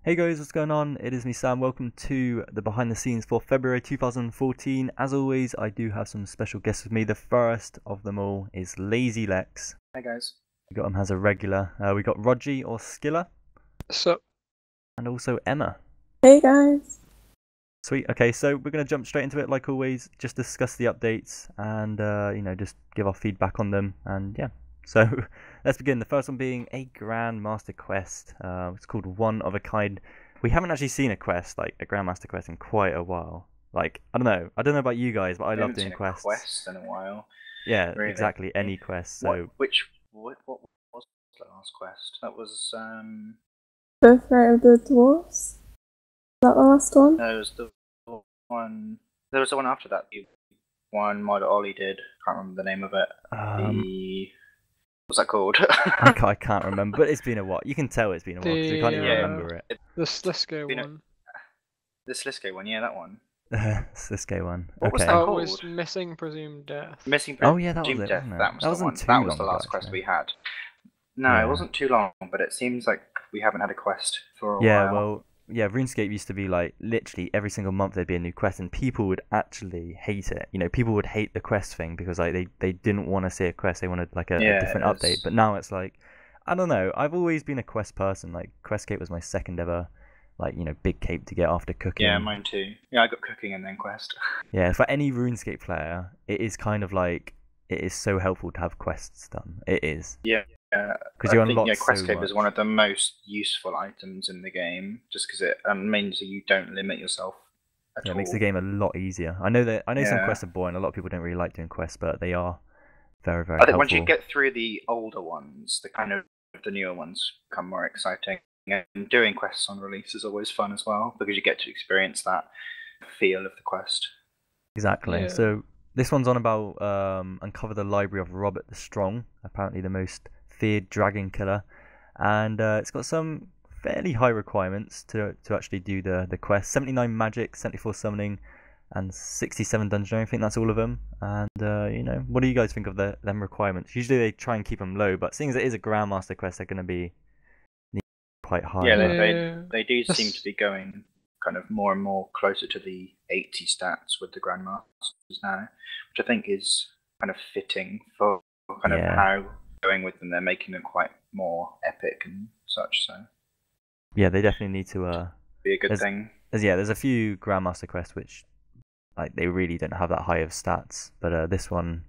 Hey guys, what's going on? It is me, Sam. Welcome to the behind the scenes for February 2014. As always, I do have some special guests with me. The first of them all is Lazy Lex. Hi guys. We got him as a regular. We got Rogie or Skiller, So, and also Emma. Hey guys. Sweet. Okay, so we're gonna jump straight into it, like always. Just discuss the updates and just give our feedback on them. And yeah, so let's begin. The first one being a Grandmaster quest. It's called One of a Kind. We haven't actually seen a quest like a Grandmaster quest in quite a while. Like I don't know about you guys, but I love doing quests. Quest in a while. Yeah, Really? exactly. Any quest. So What was the last quest? That was Birthright of the Dwarfs? Is that the last one? no, it was the one. There was the one after that. The one Mod Ollie did. Can't remember the name of it. What's that called? I can't remember, but it's been a while. You can tell it's been a while because we can't even remember it. the Slisco one. The Slisco one, yeah, that one. It's this gay one. What was Okay. that Oh, it called? was Missing Presumed Death. Missing Oh yeah, that was Presumed it. Death. Wasn't it? That was That wasn't the one. too That long was the ago, last quest actually. we had. No, Yeah. it wasn't too long, but it seems like we haven't had a quest for a Yeah, while. well, yeah, RuneScape used to be like literally every single month there'd be a new quest, and people would actually hate it. You know, people would hate the quest thing because like they didn't want to see a quest; they wanted like a different update. But now it's like, I don't know. I've always been a quest person. Like QuestScape was my second ever, like big cape to get after cooking. Yeah, mine too. Yeah, I got cooking and then quest. Yeah, for any RuneScape player, it is kind of like it is so helpful to have quests done. It is. Yeah, because you I think unlock so QuestScape is much. one of the most useful items in the game, just because it means that you don't limit yourself at Yeah, all. it makes the game a lot easier. I know some Yeah. quests are boring. A lot of people don't really like doing quests, but they are very, very I think helpful. once you get through the older ones, the newer ones become more exciting. And doing quests on release is always fun as well, because you get to experience that feel of the quest. Exactly. Yeah. So this one's on about uncover the library of Robert the Strong, apparently the most feared dragon killer, and it's got some fairly high requirements to actually do the quest. 79 magic, 74 summoning, and 67 dungeoneering. I think that's all of them. And what do you guys think of them requirements? Usually they try and keep them low, but seeing as it is a Grandmaster quest, they're going to be quite high. Yeah, Yeah. they do That's- seem to be going kind of more and more closer to the 80 stats with the Grandmasters now, which I think is kind of fitting for kind of how going with them. They're making them quite more epic and such, so Yeah, they definitely need to be a good thing. There's a few Grandmaster quests which like they really don't have that high of stats, but this one,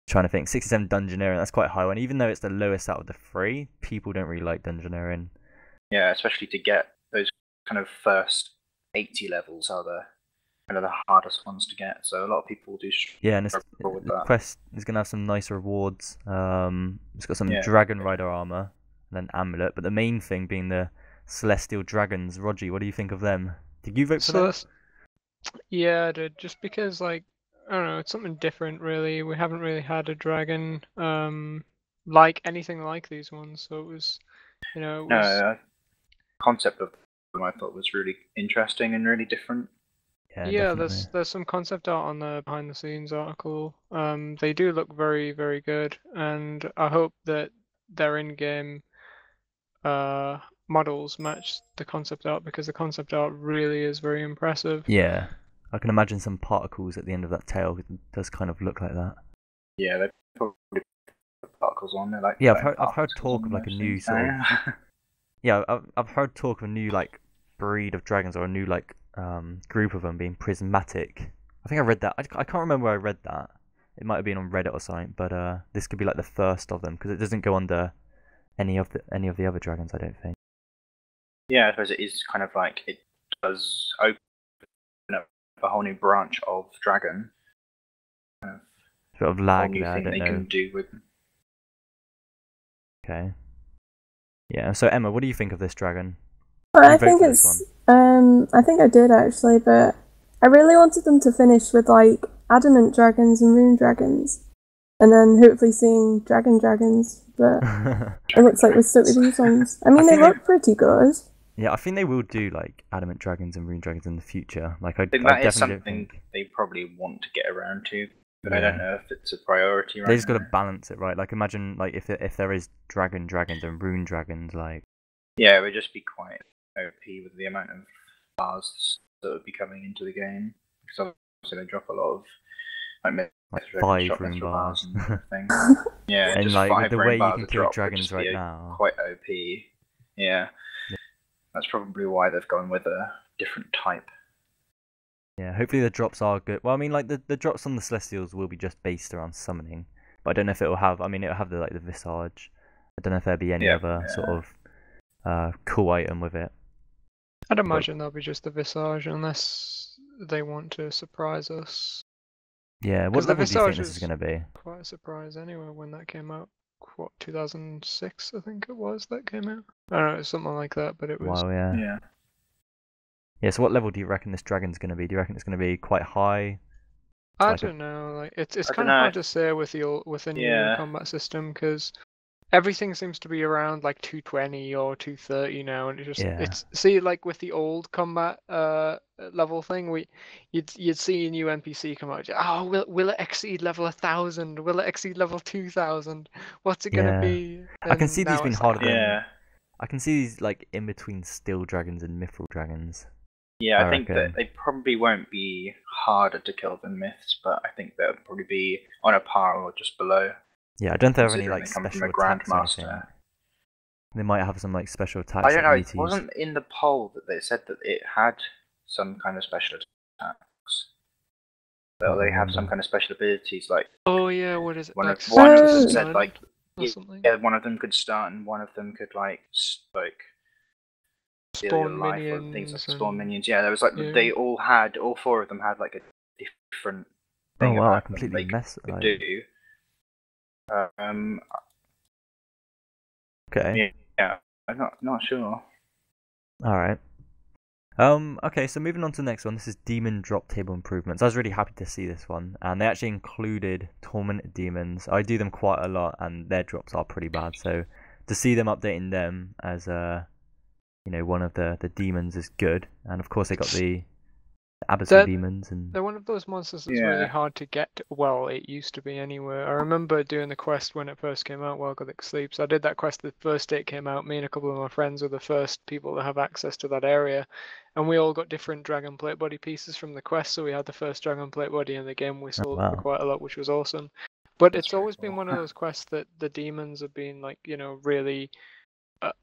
trying to think, 67 dungeoneering, that's quite high one. Even though it's the lowest out of the three, people don't really like dungeoneering. Yeah, especially to get those kind of first 80 levels are the kind of the hardest ones to get. So a lot of people do Yeah, and struggle with the that. quest is gonna have some nice rewards. It's got some Yeah. Dragon Rider armor and an amulet, but the main thing being the Celestial Dragons. Rogie, what do you think of them? Did you vote for So them? that's, yeah, I did. Just because, like, I don't know, it's something different, really. We haven't really had a dragon, like anything like these ones. So it was, it was. No, concept of them I thought was really interesting and really different. Yeah, definitely. there's some concept art on the behind the scenes article. They do look very, very good, and I hope that their in-game models match the concept art, because the concept art really is very impressive. Yeah, I can imagine some particles at the end of that tail. It does kind of look like that. Yeah, they probably put particles on there. Like Yeah, I've heard talk of like a new sort of of. yeah, I've heard talk of a new like breed of dragons or a new like group of them being prismatic. I think I read that. I can't remember where I read that. It might have been on Reddit or something, but this could be like the first of them because it doesn't go under any of the other dragons, I don't think. Yeah, I suppose it is kind of like it does open up a whole new branch of dragon. Sort of Whole lag new there, I thing don't they know. can do with. Okay. Yeah. So Emma, what do you think of this dragon? Well, Did I you vote think for this it's I think I did actually, but I really wanted them to finish with like adamant dragons and moon dragons. And then hopefully seeing dragons, but it looks like we're stuck with these ones. I mean, they think look pretty good. Yeah, I think they will do like adamant dragons and rune dragons in the future. Like I think I that is definitely don't something think they probably want to get around to, but Yeah. I don't know if it's a priority right they just got to now. balance it right. Like imagine like if there is dragons and rune dragons, like Yeah, it would just be quite OP with the amount of bars that would be coming into the game, because obviously they drop a lot of like 5 rune bars. and everything. Yeah, and just like 5 with the rune way you bars can a kill drop would dragons just right be now. quite OP. Yeah, that's probably why they've gone with a different type. Yeah, hopefully the drops are good. Well, I mean, like the drops on the Celestials will be just based around summoning, but I don't know if it will have. I mean, it'll have the the Visage. I don't know if there'll be any other sort of cool item with it. I'd imagine there'll be just the Visage unless they want to surprise us. Yeah, what level do you think this is going to be? Quite a surprise anyway when that came out. What, 2006 I think it was that came out? I don't know, it was something like that, but it was... Wow, yeah. Yeah, so what level do you reckon this dragon's going to be? Do you reckon it's going to be quite high? I don't know, like it's kind of hard to say with the new combat system, because everything seems to be around like 220 or 230 now, and it's see, like with the old combat level thing, you'd see a new NPC come out. Oh, will it exceed level 1000? Will it exceed level 2000? What's it gonna be? I can see these being harder than. Yeah. I can see these like in between steel dragons and mithril dragons. Yeah, I think that they probably won't be harder to kill than myths, but I think they'll probably be on a par or just below. Yeah, I don't think they have any like special attacks or anything. They might have some like special attacks. I don't know. It wasn't in the poll that they said that it had some kind of special attacks. So they have some kind of special abilities, like. Oh yeah, what is it? One of them said like. Yeah, one of them could start, and one of them could like spawn minions or things like spawn minions. Yeah, there was like they all 4 of them had like a different thing. Oh wow, I completely messed it. Do. Okay. Yeah, I'm not sure. All right. Okay, so moving on to the next one. This is Demon Drop Table Improvements. I was really happy to see this one, and they actually included Tormented Demons. I do them quite a lot, and their drops are pretty bad. So to see them updating them as one of the demons is good. And of course they got the Abyssal demons, and they're one of those monsters that's really hard to get. Well, it used to be anyway. I remember doing the quest when it first came out, While Gothic Sleeps. I did that quest the first day it came out. Me and a couple of my friends were the first people to have access to that area, and we all got different dragon plate body pieces from the quest. So we had the first dragon plate body in the game. We sold for quite a lot, which was awesome. But it's always been one of those quests that the demons have been like, really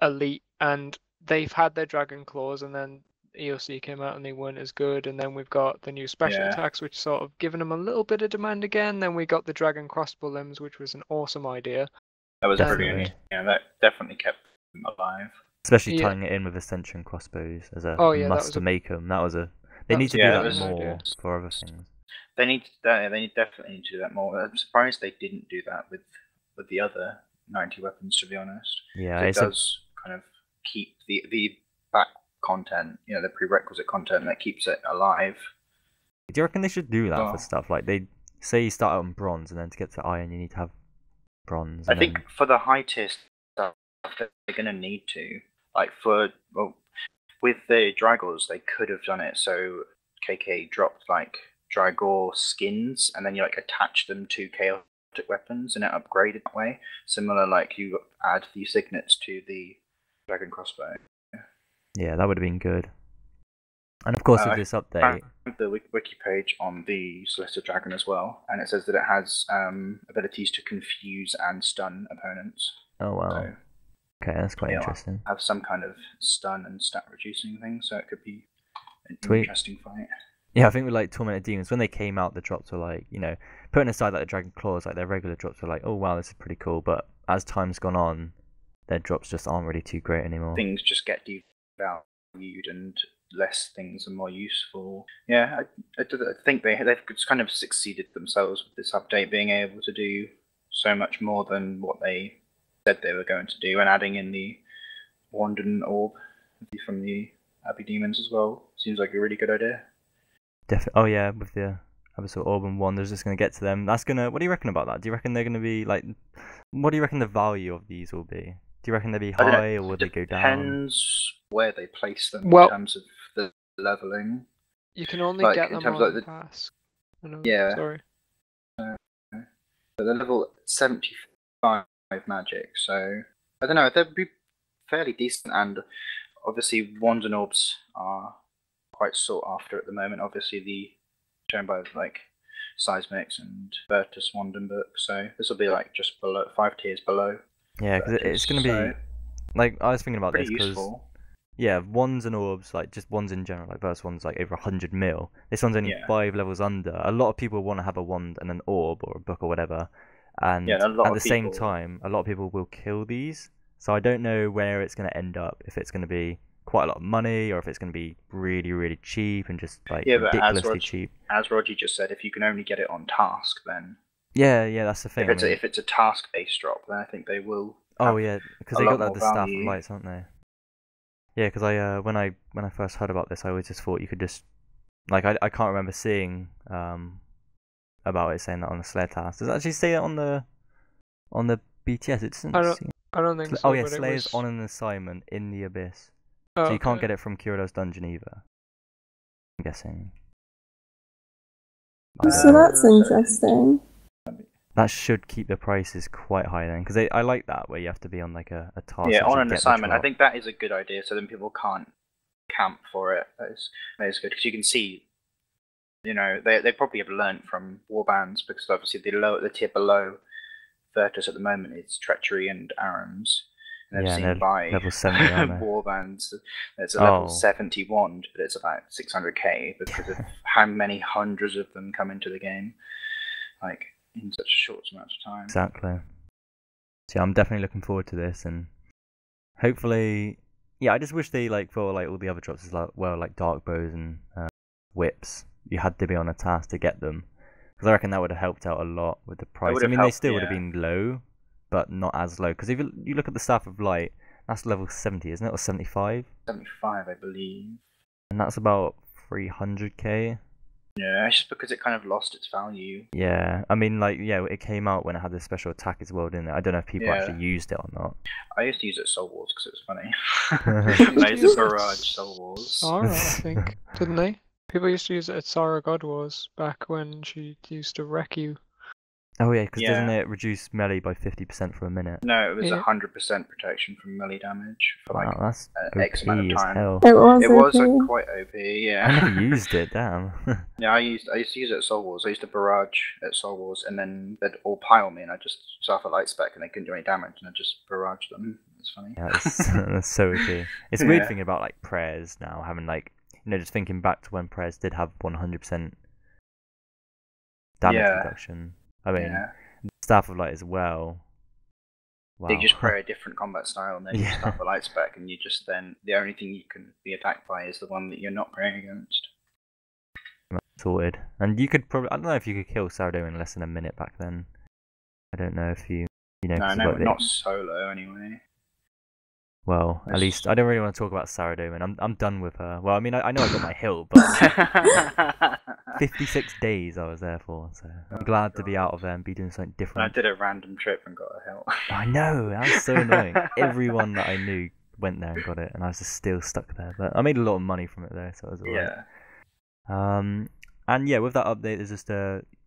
elite, and they've had their dragon claws, and then EOC came out and they weren't as good, and then we've got the new special attacks, which sort of given them a little bit of demand again. Then we got the dragon crossbow limbs, which was an awesome idea. That was brilliant. Yeah, that definitely kept them alive. Especially tying it in with Ascension crossbows as a must to make them. That was they need to do that more for other things. They definitely need to do that more. I'm surprised they didn't do that with the other 90 weapons, to be honest. Yeah, it does kind of keep the back content, the prerequisite content that keeps it alive. Do you reckon they should do that for stuff? Like they say you start out on bronze, and then to get to iron you need to have bronze. I think for the high tier stuff, they're going to need to. Like with the Dragors, they could have done it so KK dropped like Dragor skins, and then you like attach them to chaotic weapons, and it upgraded that way. Similar, like you add the signets to the dragon crossbow. Yeah, that would have been good. And of course, with this update, I found the wiki page on the Celestial Dragon as well, and it says that it has abilities to confuse and stun opponents. Oh wow! So, okay, that's quite interesting. Have some kind of stun and stat reducing thing, so it could be an interesting fight. Yeah, I think with like Tormented Demons, when they came out, the drops were like, putting aside like the Dragon Claws, like their regular drops were like, oh wow, this is pretty cool. But as time's gone on, their drops just aren't really too great anymore. Things just get devalued and less things are more useful. Yeah, I think they've kind of succeeded themselves with this update, being able to do so much more than what they said they were going to do, and adding in the Wand and Orb from the Abbey Demons as well. Seems like a really good idea. Oh yeah, with the Abyssal Orb and Wand, I was just going to get to them. What do you reckon about that? Do you reckon they're going to be like, what do you reckon the value of these will be? Do you reckon they'll be high or will they go down? Depends where they place them in terms of the leveling. You can only get them on the pass. Yeah. Sorry. So they're level 75 magic, so I don't know. They'd be fairly decent, and obviously wands and orbs are quite sought after at the moment. Obviously, shown by like Seismics and Virtus wand and book. So this will be like just below 5 tiers below. Yeah, because it's going to be like I was thinking about pretty this because useful. yeah, wands and orbs, like just wands in general, like Verse one's like over 100 mil. This one's only 5 levels under. A lot of people want to have a wand and an orb or a book or whatever, and at the same time, a lot of people will kill these. So I don't know where it's going to end up. If it's going to be quite a lot of money, or if it's going to be really, really cheap and just like ridiculously cheap. As Roger just said, if you can only get it on task, then yeah, that's the thing. If it's a task-based drop, then I think they will. Oh yeah, because they got that the Staff of Lights, aren't they? Yeah, because I when I first heard about this, I always just thought you could just like I can't remember seeing about it saying that on the Slayer task. Does it actually say that on the BTS? It doesn't. I don't think so. Oh yeah, Slayer's on an assignment in the Abyss, so you can't get it from Kirido's dungeon either. I'm guessing. So that's interesting. That should keep the prices quite high then, because I like that where you have to be on like a task. Yeah, on an assignment. I think that is a good idea, so then people can't camp for it. That is good, because you can see, you know, they probably have learnt from warbands, because obviously the tier below Virtus at the moment is Treachery and Arams. And they've seen by level 70, aren't they? warbands, it's a level 70 wand, but it's about 600k because of how many hundreds of them come into the game. Like, in such a short amount of time. Exactly. So yeah, I'm definitely looking forward to this, and hopefully, yeah, I just wish they like for like all the other drops as well, like dark bows and whips. You had to be on a task to get them, because I reckon that would have helped out a lot with the price. I mean, they still would have been low, but not as low. Because if you look at the Staff of Light, that's level 70, isn't it, or 75? 75, I believe. And that's about 300k. Yeah, it's just because it kind of lost its value. Yeah, I mean, like, yeah, it came out when it had the special attack as well, didn't it? I don't know if people actually used it or not. I used to use it at Soul Wars because it was funny. I used to barrage Soul Wars. Sarah, I think, didn't they? People used to use it at Sarah God Wars back when she used to wreck you. Oh yeah, because doesn't it reduce melee by 50% for a minute? No, it was 100% protection from melee damage for like that's X amount of time. Hell. It was quite OP, yeah. I never used it, damn. Yeah, I used to use it at Soul Wars. I used to barrage at Soul Wars, and then they'd all pile me, and I just start a light spec, and they couldn't do any damage, and I just barrage them. It's funny. Yeah, that's so OP. It's a weird thing about like prayers now, having like, you know, just thinking back to when prayers did have 100% damage reduction. I mean, Staff of Light as well. Wow. They just pray a different combat style, and then you Staff of Light spec, and you just then the only thing you can be attacked by is the one that you're not praying against. Sorted. And you could probably, I don't know if you could kill Sourdough in less than a minute back then. I don't know if you know. No, not solo anyway. Well, at least I don't really want to talk about Sourdough, and I'm done with her. Well, I mean, I know I got my hill, but 56 days I was there for, so I'm glad to be out of there and be doing something different. I did a random trip and got a hill. I know, that was so annoying. Everyone that I knew went there and got it, and I was just still stuck there. But I made a lot of money from it though, so it was alright. Yeah. And yeah, with that update, there's just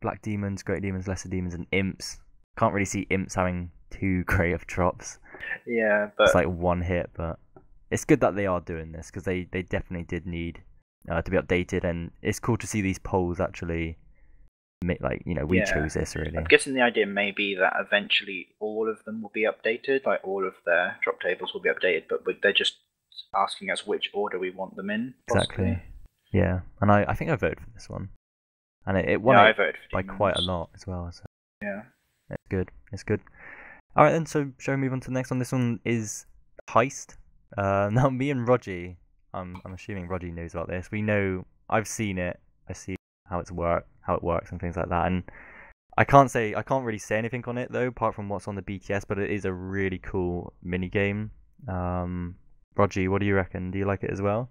Black Demons, Great Demons, Lesser Demons, and Imps. Can't really see Imps having too great of drops. Yeah, but it's like one hit, but it's good that they are doing this, because they definitely did need to be updated, and it's cool to see these polls actually like, you know, we chose this really. I'm guessing the idea may be that eventually all of them will be updated, like all of their drop tables will be updated, but they're just asking us which order we want them in. Possibly. Exactly. Yeah, and I think I voted for this one, and it won I voted for by Demons. quite a lot as well. So. Yeah. It's good. It's good. All right then. So shall we move on to the next one? This one is Heist. Now me and Rogie, I'm assuming Rogie knows about this. We know. I've seen it. I see how it works and things like that. And I can't really say anything on it though, apart from what's on the BTS. But it is a really cool mini game. Rogie, what do you reckon? Do you like it as well?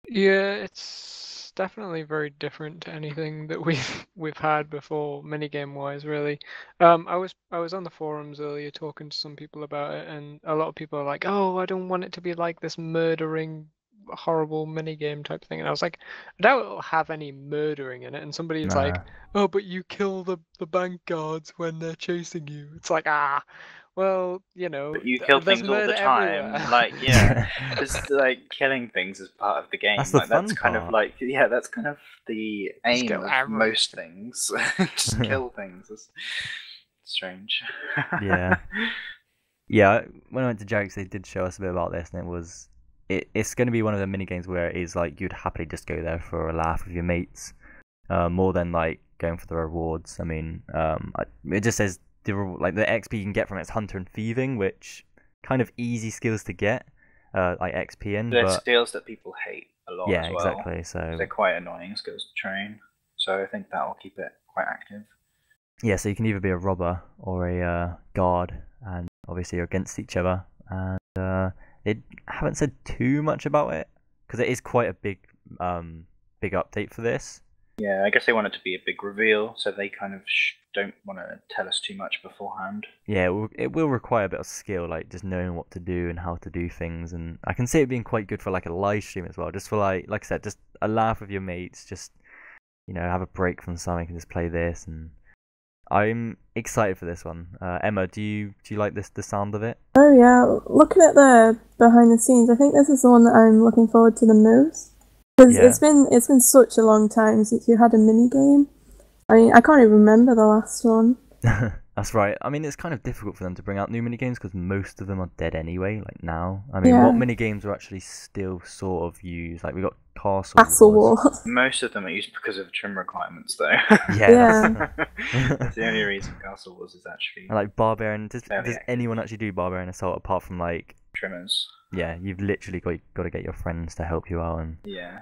Yeah, it's definitely very different to anything that we've had before, minigame wise, really. I was on the forums earlier talking to some people about it, and a lot of people are like, "Oh, I don't want it to be like this murdering, horrible minigame type thing." And I was like, I doubt it'll have any murdering in it. And somebody's like, "Oh, but you kill the bank guards when they're chasing you." It's like, well, Well, you know, But you kill there's things all the murder time. everywhere. Like, yeah, just like killing things is part of the game. That's the Like, that's fun kind of part. like, yeah, that's kind of the aim kill of most everything. things. Just kill things. It's strange. Yeah. Yeah, when I went to Jarek's, they did show us a bit about this, and it's going to be one of the mini games where it is like you'd happily just go there for a laugh with your mates, more than like going for the rewards. I mean, it just says like the XP you can get from it is hunter and thieving, which kind of easy skills to get, like XP in. They're But skills that people hate a lot yeah, as well. exactly. So they're quite annoying skills to train. So I think that will keep it quite active. yeah, so you can either be a robber or a guard, and obviously you're against each other. And they haven't said too much about it because it is quite a big update for this. Yeah, I guess they want it to be a big reveal, so they kind of don't want to tell us too much beforehand. Yeah, it will require a bit of skill, like just knowing what to do and how to do things. And I can see it being quite good for like a live stream as well, just for like I said, just a laugh with your mates, just have a break from something and just play this. And I'm excited for this one. Emma, do you like the sound of it? Oh yeah, looking at the behind the scenes, I think this is the one that I'm looking forward to the most. Because Yeah. it's been such a long time since you had a mini game. I mean, I can't even remember the last one. That's right. I mean, it's kind of difficult for them to bring out new minigames because most of them are dead anyway, like now. I mean, Yeah. what minigames are actually still sort of used? Like, we got Castle Castle Wars. Wars. Most of them are used because of trim requirements, though. Yeah. That's the only reason Castle Wars is actually And like Barbarian. Does Yeah. anyone actually do Barbarian Assault apart from like, trimmers. yeah, you've literally got to get your friends to help you out. And Yeah.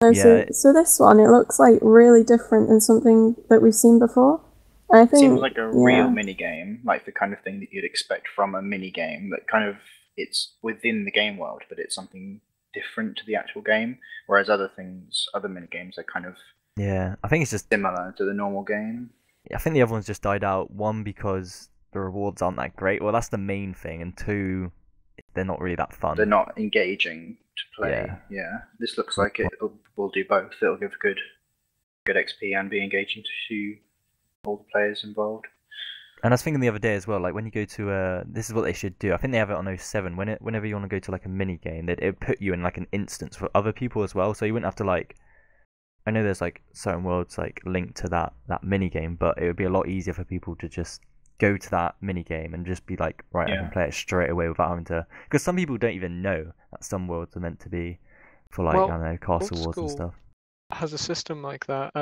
No, Yeah. so this one, it looks like really different than something that we've seen before. I think Seems like a yeah. real mini game, like the kind of thing that you'd expect from a mini game. That kind of it's within the game world, but it's something different to the actual game. Whereas other mini games are kind of yeah, I think it's just. similar to the normal game. I think the other ones just died out. One, because the rewards aren't that great. Well, that's the main thing. And two, they're not really that fun. They're not engaging to play. Yeah. This looks like it will do both. It'll give good XP and be engaging to all the players involved. And I was thinking the other day as well, like when you go to this is what they should do. I think they have it on 07. Whenever you want to go to like a mini game, it put you in like an instance for other people as well. So you wouldn't have to like. I know there's like certain worlds like linked to that mini game, but it would be a lot easier for people to just go to that mini game and just be like, right, I can play it straight away without having to. Because some people don't even know that some worlds are meant to be for like, I don't know, Castle Wars and stuff. Has a system like that.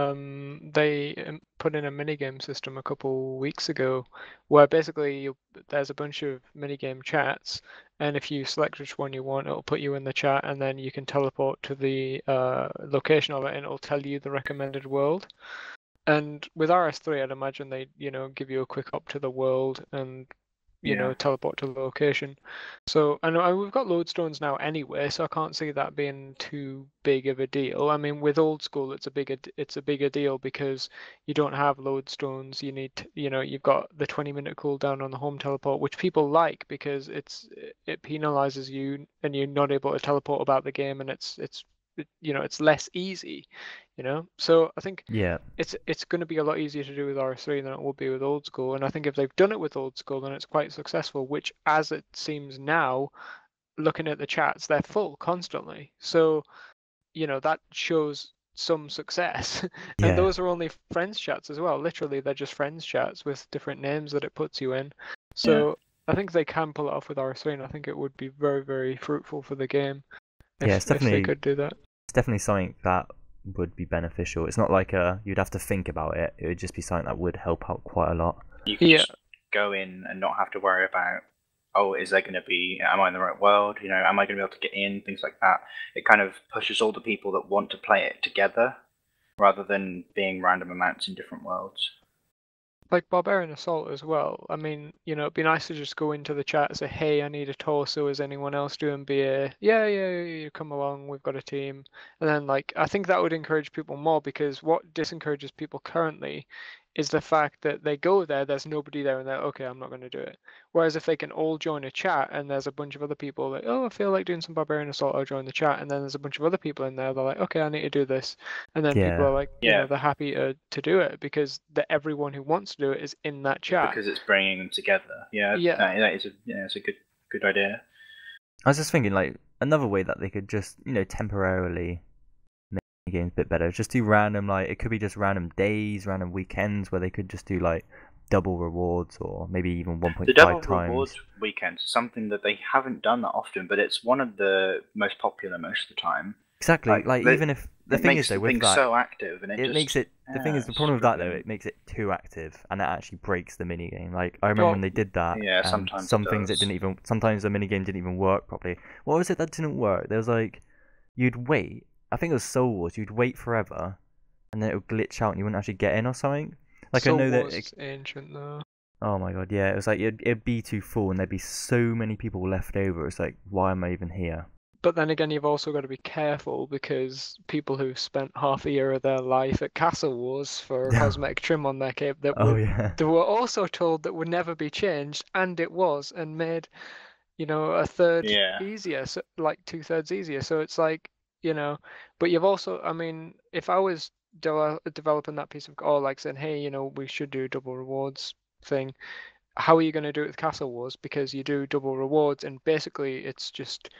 They put in a minigame system a couple weeks ago where basically there's a bunch of minigame chats, and if you select which one you want, it'll put you in the chat, and then you can teleport to the location of it, and it'll tell you the recommended world. And with RS3, I'd imagine they, give you a quick up to the world and teleport to the location. So, and we've got lodestones now anyway, so I can't see that being too big of a deal. I mean, with old school, it's a bigger deal because you don't have lodestones. You need, you've got the 20-minute cooldown on the home teleport, which people like because it penalizes you and you're not able to teleport about the game, and it's less easy. So I think it's going to be a lot easier to do with RS3 than it would be with old school. And I think if they've done it with old school, then it's quite successful, which as it seems now, looking at the chats, they're full constantly. So, that shows some success. And those are only friends chats as well. Literally, they're just friends chats with different names that it puts you in. So I think they can pull it off with RS3, and I think it would be very, very fruitful for the game if they could do that. It's definitely something that would be beneficial. It's not like you'd have to think about it. It would just be something that would help out quite a lot. You can just go in and not have to worry about, is there going to be, am I in the right world? Am I going to be able to get in? Things like that. It kind of pushes all the people that want to play it together rather than being random amounts in different worlds. Like Barbarian Assault as well. I mean, it'd be nice to just go into the chat and say, hey, I need a torso. Is anyone else doing BA? Yeah, you come along. We've got a team. And then, I think that would encourage people more, because what disencourages people currently is the fact that they go there, there's nobody there, and they're okay, I'm not going to do it. Whereas if they can all join a chat and there's a bunch of other people like, oh, I feel like doing some barbarian assault, I'll join the chat, and then there's a bunch of other people in there, they're like, okay, I need to do this, and then people are like, you know, they're happy to do it because everyone who wants to do it is in that chat. Because it's bringing them together. That is it's a good idea. I was just thinking, like, another way that they could just, you know, temporarily make the games a bit better. Just do random, like, it could be just random days, random weekends where they could just do, like, double rewards or maybe even 1.5 times. The double rewards weekends is something that they haven't done that often, but it's one of the most popular most of the time. Exactly. Like even if the thing is though, with that, so active, and it makes it. The thing is, the problem with that though, it makes it too active, and it actually breaks the minigame. Like I remember when they did that. Yeah, sometimes some things it didn't even. Sometimes the minigame didn't even work properly. What was it that didn't work? There was like, you'd wait. I think it was Soul Wars. You'd wait forever, and then it would glitch out, and you wouldn't actually get in or something. Like Soul I know Wars that. Is ancient though. Oh my god, yeah. It was like it'd be too full, and there'd be so many people left over. It's like, why am I even here? But then again, you've also got to be careful because people who spent half a year of their life at Castle Wars for cosmetic trim on their cape that they were also told that would never be changed, and it was, and made, you know, a third easier, so, like 2/3 easier. So it's like, you know, but you've also, I mean, if I was developing that piece of, or like saying, hey, you know, we should do double rewards thing, how are you going to do it with Castle Wars? Because you do double rewards, and basically it's just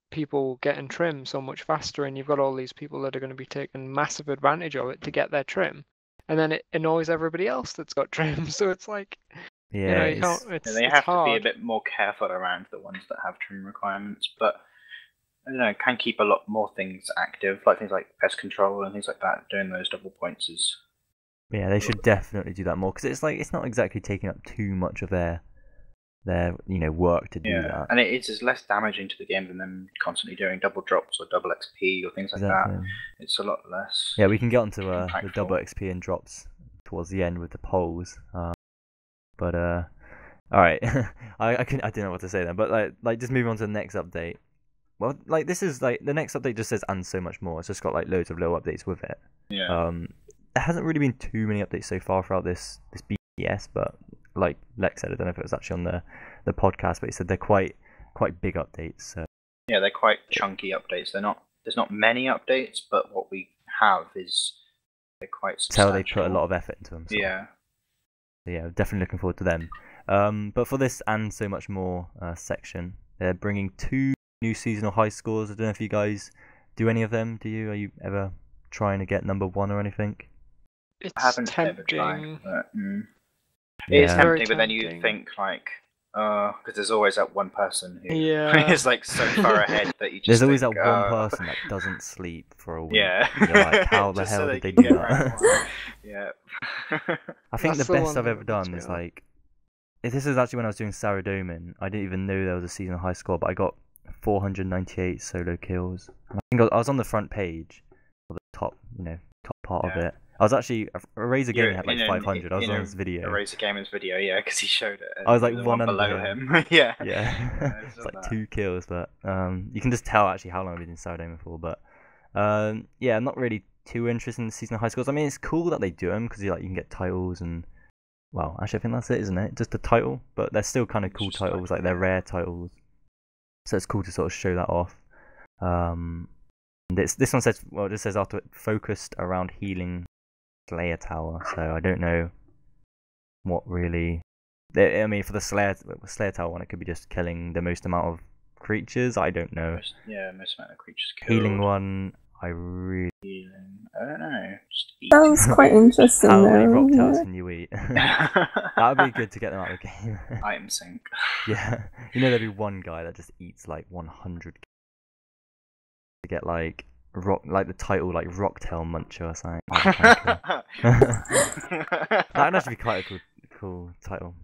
people getting trim so much faster, and you've got all these people that are going to be taking massive advantage of it to get their trim, and then it annoys everybody else that's got trim. So it's like, yeah, you know, they have to be a bit more careful around the ones that have trim requirements, but I don't know, can keep a lot more things active, like things like pest control and things like that. Doing those double points is they should definitely do that more, because it's like it's not exactly taking up too much of their work to do that. And it's less damaging to the game than them constantly doing double drops or double XP or things like that. It's a lot less. Yeah, we can get onto the double XP and drops towards the end with the polls. But all right, I didn't know what to say then. But like just moving on to the next update. Well, like this is like the next update just says and so much more. It's just got like loads of little updates with it. Yeah. There hasn't really been too many updates so far throughout this BTS, but like Lex said, I don't know if it was actually on the podcast, but he said they're quite big updates. So. Yeah, they're quite chunky updates. There's not many updates, but what we have is they're quite substantial. Tell they put a lot of effort into them. So. Yeah, definitely looking forward to them. But for this and so much more section, they're bringing 2 new seasonal high scores. I don't know if you guys do any of them. Do you? Are you ever trying to get number 1 or anything? It's I haven't tempting. ever tried, but, it's tempting, but then you think like, because there's always that one person who is like so far ahead that you just. There's always that one person that doesn't sleep for a week. Yeah. You're like, how the hell did they do that? Yeah. I think the best I've ever done is like, this is actually when I was doing Saradomin. I didn't even know there was a seasonal high score, but I got 498 solo kills. And I think I was on the front page, or the top part of it. I was actually Razor Gaming had like 500. I was on his video. Razor Gaming's video, yeah, because he showed it. I was like one below him. Yeah. It's like 2 kills, but you can just tell actually how long I've been in Saradomin for. But I'm not really too interested in the seasonal high scores. I mean, it's cool that they do them because you can get titles and actually I think that's it, isn't it? Just a title, but they're still kind of cool titles, like they're rare titles. So it's cool to sort of show that off. This one says, it just says after focused around healing Slayer Tower, so I don't know what really. I mean, for the Slayer Tower one, it could be just killing the most amount of creatures. I don't know. Most amount of creatures killed. Healing one, I don't know. Just eat. Sounds quite interesting. How many rock towers can you eat? That would be good to get them out of the game. Item sink. Yeah, there'd be one guy that just eats like 100 to get like the title like Rocktail Muncher or something. That'd actually be quite a cool title.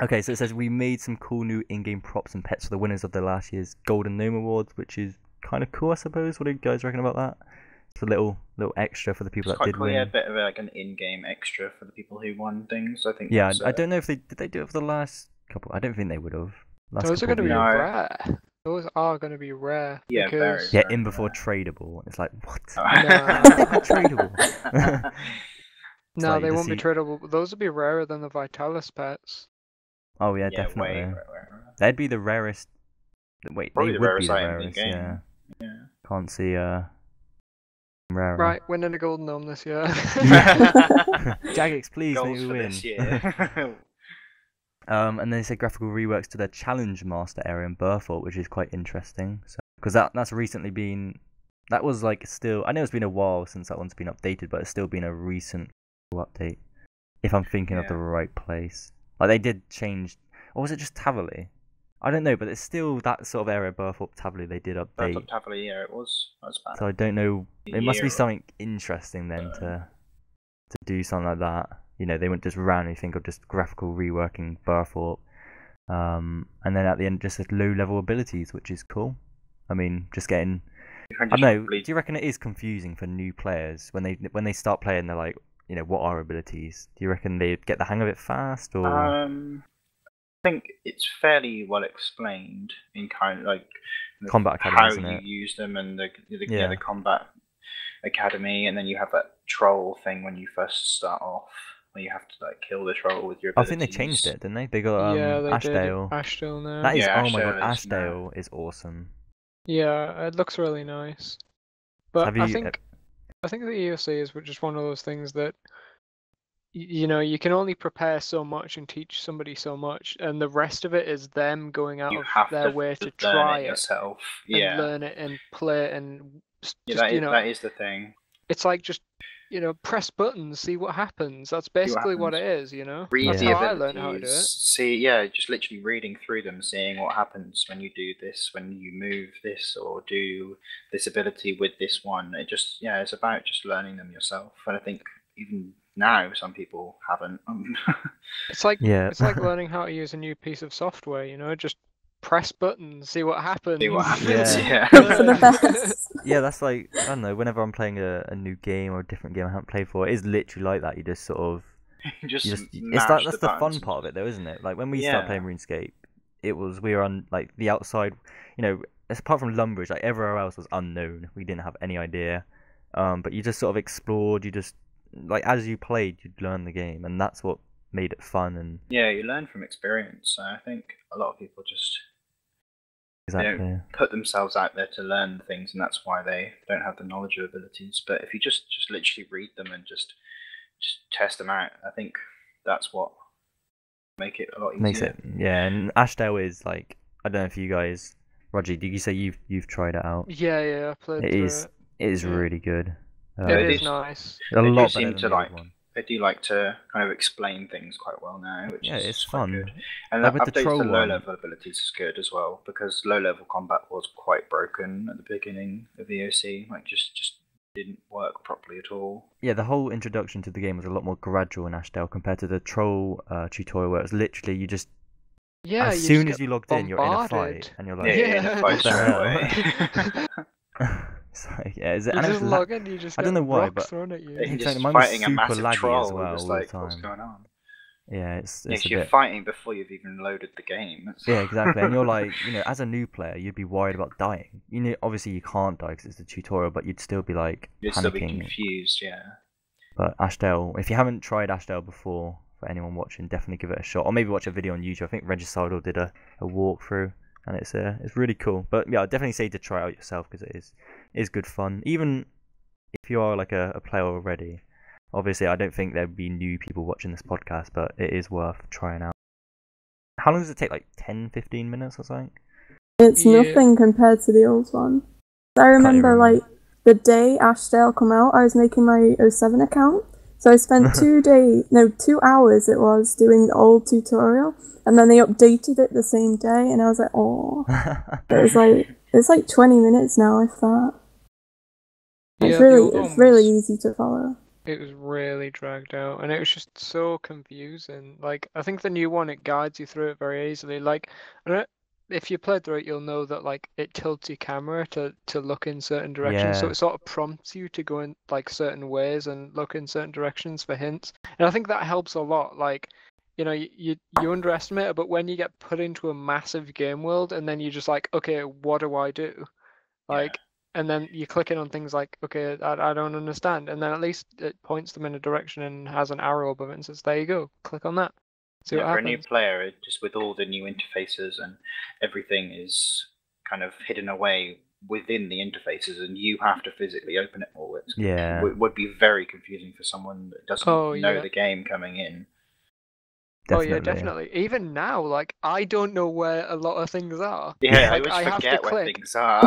Okay, so it says we made some cool new in-game props and pets for the winners of the last year's Golden Gnome Awards, which is kind of cool, I suppose. What do you guys reckon about that? It's a little extra for the people that did win. Yeah, a bit of like an in-game extra for the people who won things. I think. Yeah, I don't know if did they do it for the last couple. I don't think they would have. Those are going to be rare. Those are going to be rare. Yeah, because... very. Yeah, in before tradable. It's like what? No. Tradable. No, like they you won't be see. tradable, but those would be rarer than the Vitalis pets. Oh yeah, Yeah, definitely. way rarer. They'd be the rarest. Wait, Probably they the would rarest be the item in the rarest. game. Yeah, Yeah. can't see rarer. Right, winning a golden gnome this year. Jagex, please make Goals me for win. this year. And then they said graphical reworks to their challenge master area in Burthorpe, which is quite interesting. So, because that's recently been, that was like still, I know it's been a while since that one's been updated, but it's still been a recent update. If I'm thinking of the right place, like they did change, or was it just Tavali? I don't know, but it's still that sort of area, Burthorpe Tavali. They did update. Burthorpe Tavali, yeah, it was. That was bad. So I don't know. It must be something interesting then to do something like that. You know, they wouldn't just randomly think of just graphical reworking Burthorpe. And then at the end, just low-level abilities, which is cool. I mean, just getting. I don't know. Do you reckon it is confusing for new players when they start playing? They're like, you know, what are abilities? Do you reckon they'd get the hang of it fast, or? I think it's fairly well explained in kind of like Combat Academy, how isn't you it? use them and the Combat Academy, and then you have that troll thing when you first start off, where you have to like kill the troll with your abilities. I think they changed it, didn't they? They got yeah, they Ashdale. did. Ashdale now. That is, Yeah, oh my god, Ashdale Ashdale is awesome. Yeah, it looks really nice. But Have you, I think the EOC is just one of those things that you know, you can only prepare so much and teach somebody so much, and the rest of it is them going out of their way to try it yourself. and learn it and play it and just, you know, that is the thing. It's like just, you know, press buttons, see what happens. That's basically what it is, you know. Read That's the how abilities, I learned how to do it. see, just literally reading through them, seeing what happens when you do this, when you move this, or do this ability with this one. It just, it's about just learning them yourself. And I think even now some people haven't. It's like learning how to use a new piece of software, you know, just press buttons, see what happens. See what happens, Hope for the best. Yeah, that's like, I don't know, whenever I'm playing a new game or a different game I haven't played for, it is literally like that. You just sort of that's the fun part of it though, isn't it? Like when we started playing RuneScape, we were on like the outside, you know, apart from Lumbridge, like everywhere else was unknown. We didn't have any idea. But you just sort of explored, you just like as you played, you'd learn the game, and that's what made it fun. And you learn from experience. I think a lot of people just they don't put themselves out there to learn things, and that's why they don't have the knowledge or abilities. But if you just literally read them and just test them out, I think that's what make it a lot easier. Makes it, and Ashdale is like, I don't know if you guys, Roger, did you say you've tried it out? Yeah, I played it. It is really good. It is nice. A lot better than the other one. They do like to kind of explain things quite well now, which is it's fun. Good. And like the updates to low-level abilities is good as well, because low-level combat was quite broken at the beginning of EOC. Like just didn't work properly at all. Yeah, the whole introduction to the game was a lot more gradual in Ashdale compared to the troll tutorial, where it was literally you just as soon as you logged in, you're in a fight, and you're like, in a fight straight away. It's like, is it? You just log in, you just I don't know why, but thrown at you. You're just fighting a massive troll as well all the time. What's going on? Yeah, it's you're fighting before you've even loaded the game. Yeah, exactly. And you're like, you know, as a new player, you'd be worried about dying. You know, obviously you can't die because it's a tutorial, but you'd still be like you'd panicking. Still be confused, But Ashdale, if you haven't tried Ashdale before, for anyone watching, definitely give it a shot, or maybe watch a video on YouTube. I think Regicidal did a walkthrough. And it's really cool. But yeah, I'd definitely say to try it out yourself, because it is good fun. Even if you are like a player already, obviously I don't think there'd be new people watching this podcast, but it is worth trying out. How long does it take? Like 10-15 minutes or something? It's nothing compared to the old one. I remember like the day Ashdale come out, I was making my 07 account. So I spent 2 hours it was doing the old tutorial, and then they updated it the same day, and I was like, oh. It's like 20 minutes now, if that. It's really easy to follow. It was really dragged out, and it was just so confusing. Like, I think the new one, it guides you through it very easily. Like, if you played through it, you'll know that like it tilts your camera to look in certain directions, so it sort of prompts you to go in like certain ways and look in certain directions for hints. And I think that helps a lot. Like, you know, you underestimate it, but when you get put into a massive game world and then you're just like, okay, what do I do? Like, and then you're clicking on things like, okay, I don't understand, and then at least it points them in a direction and has an arrow above it and says, there you go, click on that. See what for happens. a new player, just with all the new interfaces and everything is kind of hidden away within the interfaces, and you have to physically open it all. It would be very confusing for someone that doesn't know the game coming in. Definitely. Oh yeah, definitely. Even now, like, I don't know where a lot of things are. Yeah, like, I always forget where things are.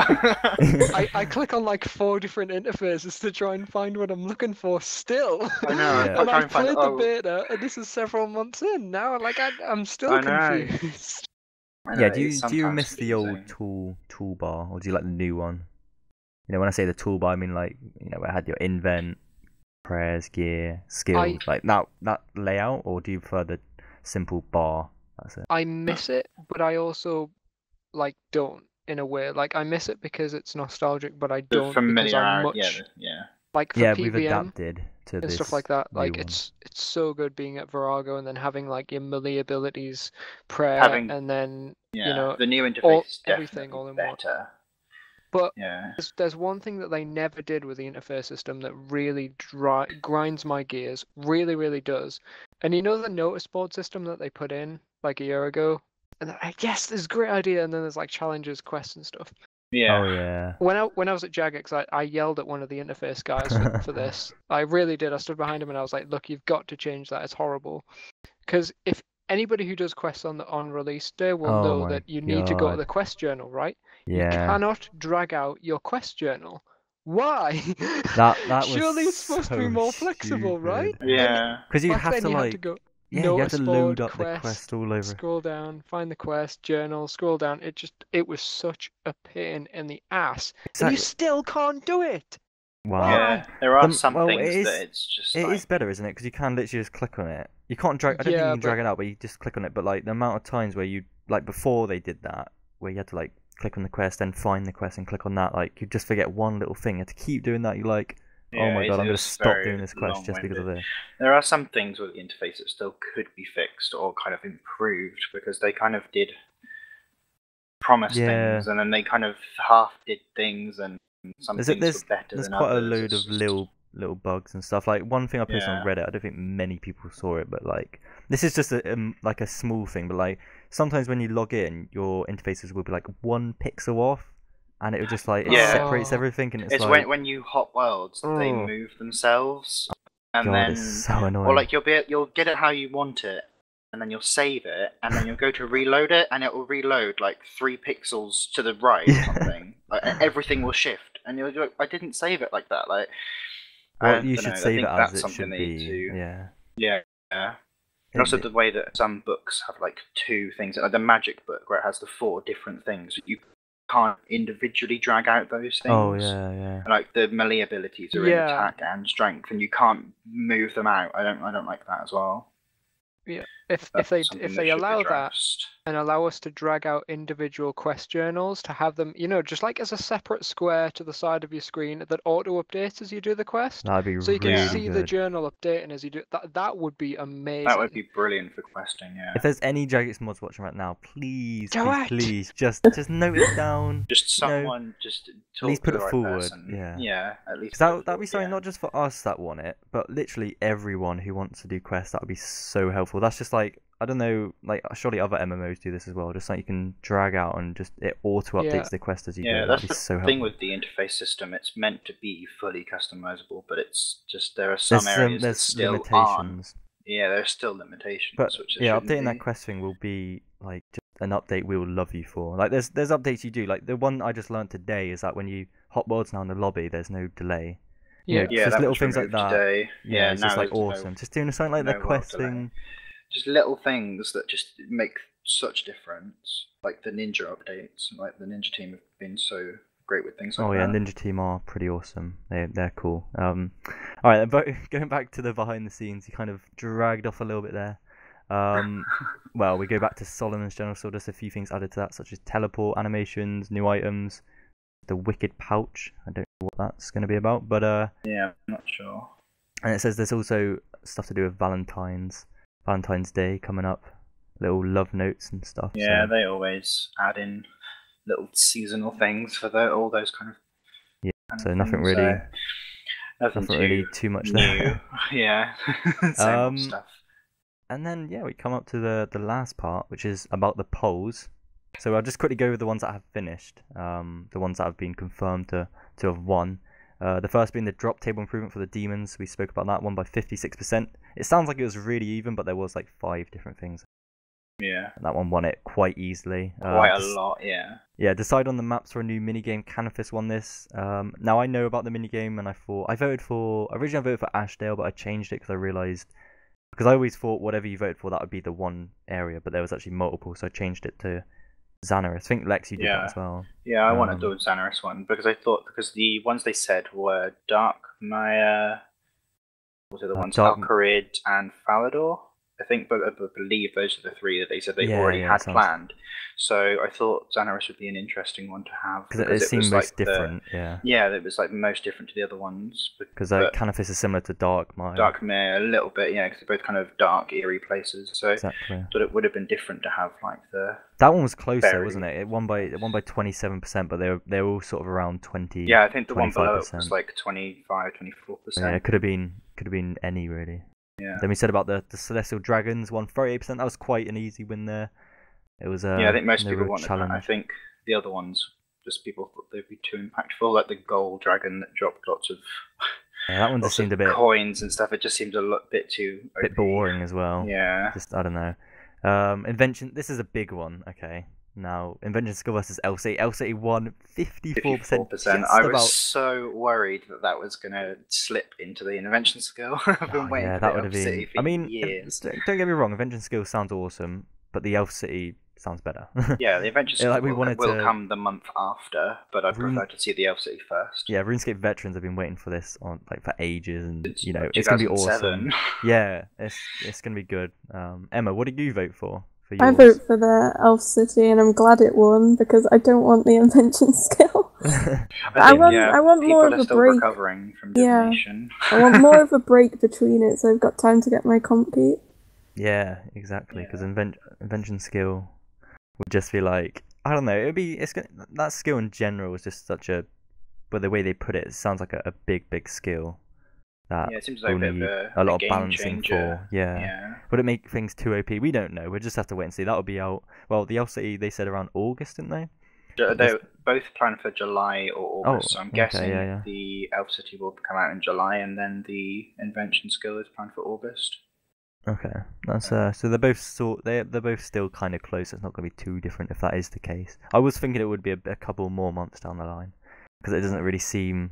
I click on like 4 different interfaces to try and find what I'm looking for still. I know. Yeah. And I've played the beta, and this is several months in now. Like, I'm still confused. Yeah, do you miss the old toolbar, or do you like the new one? You know, when I say the toolbar, I mean like, you know, where it had your invent, prayers, gear, skills, like that layout, or do you prefer the simple bar? That's it. I miss it, but I also like don't, in a way. Like, I miss it because it's nostalgic, but I don't because I'm much like for PVM we've adapted to and stuff like that. Like, it's so good being at Virago and then having like your melee abilities, prayer, and then you know, the new interface is everything all in better. one. But there's one thing that they never did with the interface system that really grinds my gears, really does. And you know the notice board system that they put in like a year ago? And they're like, yes, this is a great idea. And then there's like challenges, quests, and stuff. Yeah. Oh yeah. When I was at Jagex, I yelled at one of the interface guys for this. I really did. I stood behind him and I was like, look, you've got to change that. It's horrible. Because if anybody who does quests on release day will know that you need to go to the quest journal, right? Yeah. You cannot drag out your quest journal. Why? That surely it's supposed to be more flexible, right? Yeah. Because you have to like. You have to load up quest, the quest all over. Scroll down, find the quest, journal, scroll down. It was such a pain in the ass. Exactly. And you still can't do it. Wow. Yeah, there are some things that it's just It is better, isn't it? Because you can literally just click on it. You can't drag. I don't think you can drag it out, but you just click on it. But like the amount of times where you like before they did that, where you had to like click on the quest, then find the quest and click on that, like you just forget one little thing. You have to keep doing that. You're like, oh my god, I'm going to stop doing this quest just because of this. There are some things with the interface that still could be fixed or kind of improved, because they kind of did promise things and then they kind of half did things, and some things were better than others. There's quite a load of little bugs and stuff. Like one thing I posted on Reddit, I don't think many people saw it, but like this is just like a small thing, but like sometimes when you log in, your interfaces will be like 1 pixel off. And it would just like separates everything, and it's like when you hop worlds, they move themselves, and then it's so annoying. Or like you'll get it how you want it, and then you'll save it, and then you'll go to reload it, and it will reload like 3 pixels to the right or something. Like, everything will shift, and you're like, I didn't save it like that. Like, well, you should save it as it should be. Yeah. And also the way that some books have like 2 things, like the magic book where it has the 4 different things. You can't individually drag out those things. Oh yeah. Like the melee abilities are in attack and strength, and you can't move them out. I don't like that as well. Yeah, if they allow that and allow us to drag out individual quest journals to have them, you know, just like as a separate square to the side of your screen that auto updates as you do the quest. That'd be so you really can see good. The journal updating as you do that would be amazing. That would be brilliant for questing, yeah. If there's any Jagex mods watching right now, please just note it down. Just someone just at least put it forward. Person. Yeah, at least that'd be something not just for us that want it, but literally everyone who wants to do quests. That would be so helpful. That's just like, I don't know, like surely other MMOs do this as well. Just like you can drag out and just it auto updates the quest as you go. Yeah, that's the so thing with the interface system. It's meant to be fully customizable, but it's just there are some areas that still limitations. Yeah, there's still limitations. But which updating that quest thing will be like just an update we will love you for. Like there's updates you do. Like the one I just learned today is that when you hop worlds now in the lobby, there's no delay. Just little things like that. Today. Yeah, it's just like awesome. Just doing something like the quest thing. Just little things that just make such difference, like the ninja updates. Like the ninja team have been so great with things like that. Oh yeah, ninja team are pretty awesome. They're cool. All right, but going back to the behind the scenes, you kind of dragged off a little bit there. Well, we go back to Solomon's general store. Just a few things added to that, such as teleport animations, new items, the wicked pouch. I don't know what that's going to be about, but yeah, I'm not sure. And it says there's also stuff to do with Valentine's Day coming up, little love notes and stuff. Yeah, so they always add in little seasonal things for all those kind of So nothing really, nothing really too much new. there. Yeah, same old stuff. And then we come up to the last part, which is about the polls. So I'll just quickly go over the ones that have finished, the ones that have been confirmed to have won. The first being the drop table improvement for the demons. We spoke about that one by 56%. It sounds like it was really even, but there was like 5 different things. Yeah. And that one won it quite easily. Quite a lot, yeah. Yeah, decide on the maps for a new minigame. Canifis won this. Now I know about the minigame, and originally I voted for Ashdale, but I changed it because I realised, because I always thought whatever you voted for, that would be the one area, but there was actually multiple, so I changed it to Xanaris. I think Lex, you did that as well. Yeah, I wanted to do a Xanaris one because I thought, because the ones they said were Dark Maya, what were the ones? Alcarid and Falador, I think, but I believe those are the 3 that they said they already had planned. So I thought Xanaris would be an interesting one to have because it seemed most different. Yeah, it was like most different to the other ones. Because Canifis is similar to Dark Maya. Dark Maya, a little bit, yeah, because they're both kind of dark, eerie places. So exactly. I thought it would have been different to have like the. That one was closer, wasn't it? It won by 27%, but they were all sort of around 20. Yeah, I think the one below it was like 25, 24%. Yeah, it could have been any really. Yeah. Then we said about the Celestial Dragons, won 38%. That was quite an easy win there. It was I think most people wanted that. I think the other ones, just people thought they'd be too impactful, like the gold dragon that dropped lots of that one just seemed a bit coins and stuff. It just seemed a bit too OP. Bit boring as well. Yeah. Just I don't know. Invention. This is a big one. Okay. Now, Invention Skill versus LC. LC won 54%. I was so worried that was going to slip into the Invention Skill. I've been waiting for that would have been. I mean, years. Don't get me wrong. Invention Skill sounds awesome, but the Elf City sounds better. Yeah, the Invention Skill will come the month after, but I prefer to see the Elf City first. Yeah, RuneScape veterans have been waiting for this for ages, and it's going to be awesome. Yeah, it's going to be good. Emma, what did you vote for? I vote for the Elf City, and I'm glad it won because I don't want the Invention Skill. I want more of a break. Recovering from divination. I want more of a break between it, so I've got time to get my comp keep. Yeah, exactly. Because Invention Skill would just be like, I don't know. That skill in general is just such a, but the way they put it sounds like a big skill. It seems like a lot of balancing for. Yeah. Would it make things too OP? We don't know. We'll just have to wait and see. That'll be out. Well, the Elf City they said around August, didn't they? They're both planned for July or August. So I'm guessing the Elf City will come out in July, and then the Invention Skill is planned for August. Okay, that's so they're both still kind of close. It's not going to be too different if that is the case. I was thinking it would be a couple more months down the line because it doesn't really seem.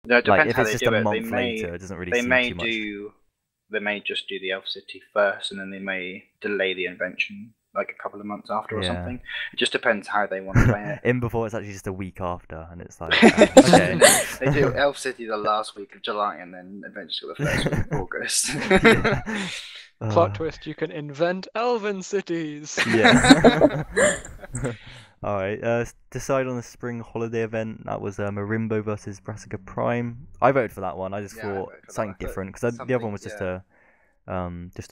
No, it depends if how it's they just do a it. month later, it doesn't really seem too much. They may just do the Elf City first, and then they may delay the Invention like a couple of months after or something. It just depends how they want to play it. In before it's actually just a week after, and it's like okay. They do Elf City the last week of July, and then Invention the first week of August. Plot twist: you can invent elven cities. Yeah. Alright, decide on the spring holiday event. That was Marimbo versus Brassica Prime. I voted for that one. I just thought something different because the other one was just a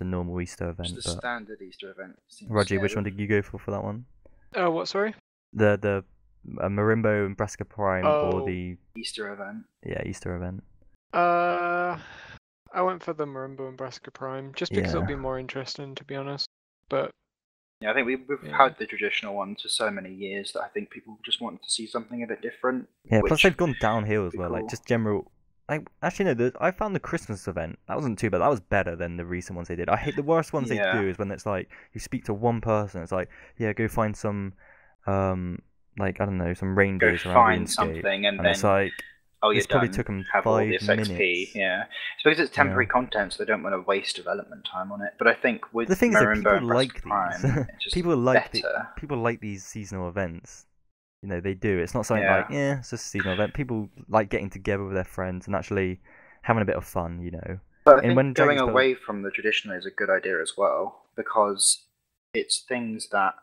normal Easter event. Just a standard Easter event. Roger, which one did you go for that one? Oh, what? Sorry. The Marimbo and Brassica Prime or the Easter event. Yeah, Easter event. I went for the Marimbo and Brassica Prime just because it'll be more interesting, to be honest. But yeah, I think we've had the traditional ones for so many years that I think people just wanted to see something a bit different. Yeah, plus they've gone downhill as well. Cool. Like just general. Actually no, I found the Christmas event. That wasn't too bad. That was better than the recent ones they did. I hate the worst ones they do is when it's like you speak to one person. It's like go find some, like I don't know, some reindeers around RuneScape, something, and then it's like. It probably took them 5 minutes. Yeah, it's because it's temporary content, so they don't want to waste development time on it. But I think with the thing Marimbo is that people like these. People like these seasonal events. You know, they do. It's not something like it's just a seasonal event. People like getting together with their friends and actually having a bit of fun. You know. But I think going away from the traditional is a good idea as well because it's things that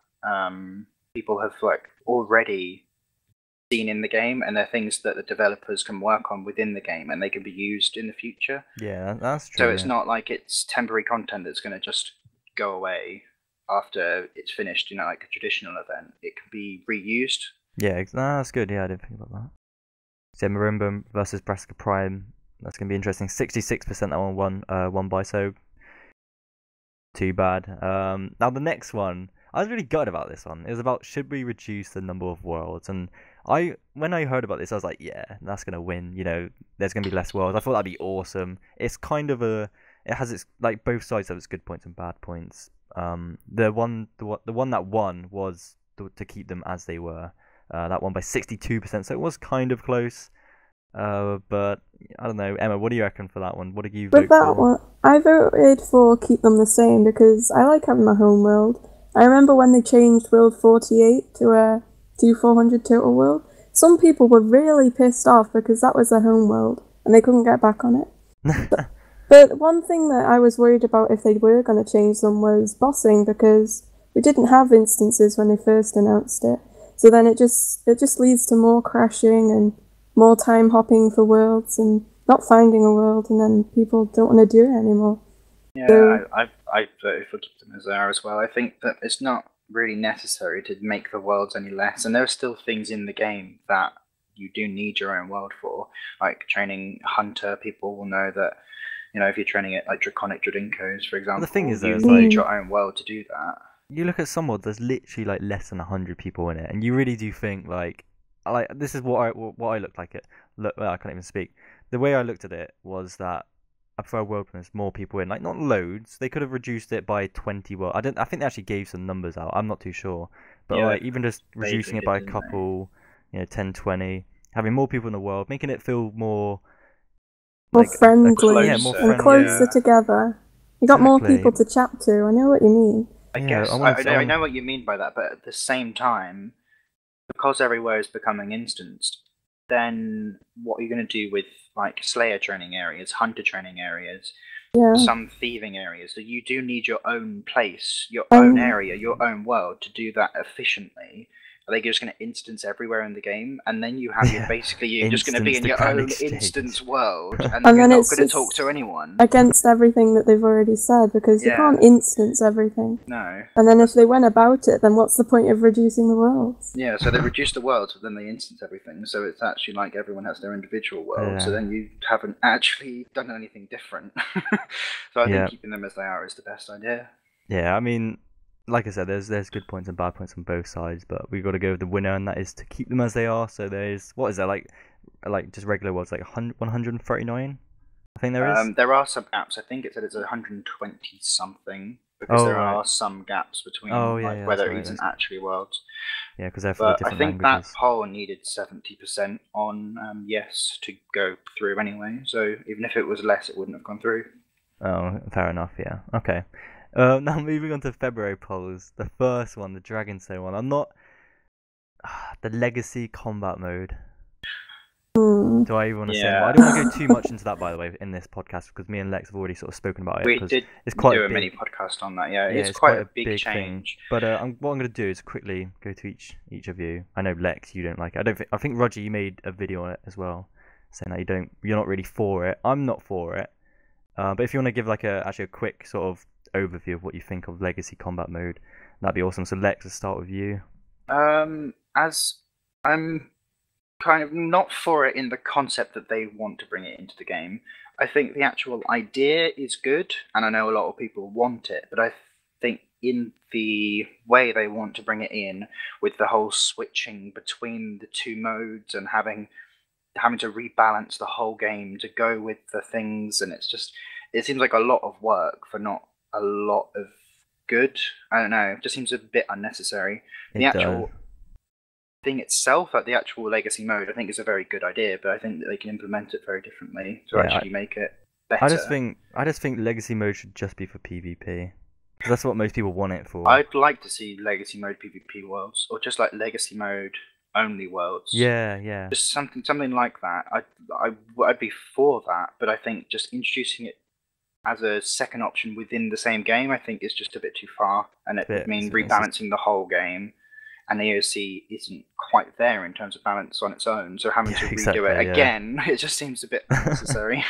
people have already seen in the game, and they're things that the developers can work on within the game, and they can be used in the future. Yeah, that's true. So it's not like it's temporary content that's going to just go away after it's finished. You know, like a traditional event, it can be reused. Yeah, that's good. Yeah, I didn't think about that. So Marimba versus Brassica Prime. That's going to be interesting. 66% that one won by, so too bad. Now the next one, I was really gutted about this one. It was about should we reduce the number of worlds, and when I heard about this, I was like, yeah, that's gonna win. You know, there's gonna be less worlds. I thought that'd be awesome. It's kind of it has its like both sides have its good points and bad points. The one that won was to keep them as they were. That won by 62%, so it was kind of close. But I don't know, Emma, what do you reckon for that one? What did you vote for? With that one, I voted for keep them the same because I like having my home world. I remember when they changed World 48 to a 400 total world. Some people were really pissed off because that was their home world and they couldn't get back on it. But one thing that I was worried about if they were going to change them was bossing, because we didn't have instances when they first announced it. So then it just leads to more crashing and more time hopping for worlds and not finding a world, and then people don't want to do it anymore. Yeah, so, I voted for keep them as they are as well. I think that it's not really necessary to make the worlds any less, and there are still things in the game that you do need your own world for, like training Hunter. People will know that, you know, if you're training it like Draconic Dradinkos, for example, the thing is, you need your own world to do that. You look at some worlds, there's literally like less than 100 people in it, and you really do think like this is what I looked like it. Look, well, I can't even speak. The way I looked at it was that I prefer a world when there's more people in, like not loads. They could have reduced it by 20 world. I think they actually gave some numbers out. I'm not too sure, but yeah, like even just reducing it by a couple, you know, 10, 20, having more people in the world, making it feel more friendly, more friendly, and closer together. You got more people to chat to. I know what you mean. I guess I know what you mean by that, but at the same time, because everywhere is becoming instanced, then what are you going to do with like Slayer training areas, Hunter training areas, some thieving areas? So you do need your own place, your own area, your own world to do that efficiently. Are they just going to instance everywhere in the game, and then you have you're just going to be in your own instance world, and then you're not going to talk to anyone? Against everything that they've already said, because you can't instance everything. No. And then if they went about it, then what's the point of reducing the worlds? Yeah, so they reduce the worlds, but then they instance everything, so it's actually like everyone has their individual world, so then you haven't actually done anything different. So I think keeping them as they are is the best idea. Yeah, I mean, like I said, there's good points and bad points on both sides, but we've got to go with the winner, and that is to keep them as they are. So there's, what is there, like just regular worlds, like 139? I think there is. There are some gaps. I think it said it's 120 something, because there are some gaps between whether it isn't actually worlds. Yeah, because they're for the different languages. I think that poll needed 70% on yes to go through anyway. So even if it was less, it wouldn't have gone through. Oh, fair enough. Yeah. Okay. Now moving on to February polls. The first one, the Dragonstone one. I'm not the Legacy Combat Mode. Do I even want to say more? I don't want to go too much into that, by the way, in this podcast, because me and Lex have already sort of spoken about it. We did do a mini podcast on that. Yeah, it's quite a big change. Thing. But what I'm going to do is quickly go to each of you. I know Lex, you don't like it. I think Roger, you made a video on it as well, saying that you're not really for it. I'm not for it. But if you want to give like a quick sort of overview of what you think of Legacy Combat Mode, that'd be awesome. So Lex, let's start with you. As I'm kind of not for it in the concept that they want to bring it into the game. I think the actual idea is good, and I know a lot of people want it, but I think in the way they want to bring it in, with the whole switching between the two modes and having to rebalance the whole game to go with the things, and it seems like a lot of work for not a lot of good. I don't know, it just seems a bit unnecessary. The actual thing itself, like the actual legacy mode, I think is a very good idea, but I think that they can implement it very differently to actually make it better. I just think legacy mode should just be for PvP. Because that's what most people want it for. I'd like to see legacy mode PvP worlds, or just like legacy mode only worlds. Yeah. Just something like that. I'd be for that, but I think just introducing it as a second option within the same game, I think is just a bit too far, and it would mean rebalancing the whole game. And the AOC isn't quite there in terms of balance on its own, so having to redo it again, it just seems a bit unnecessary.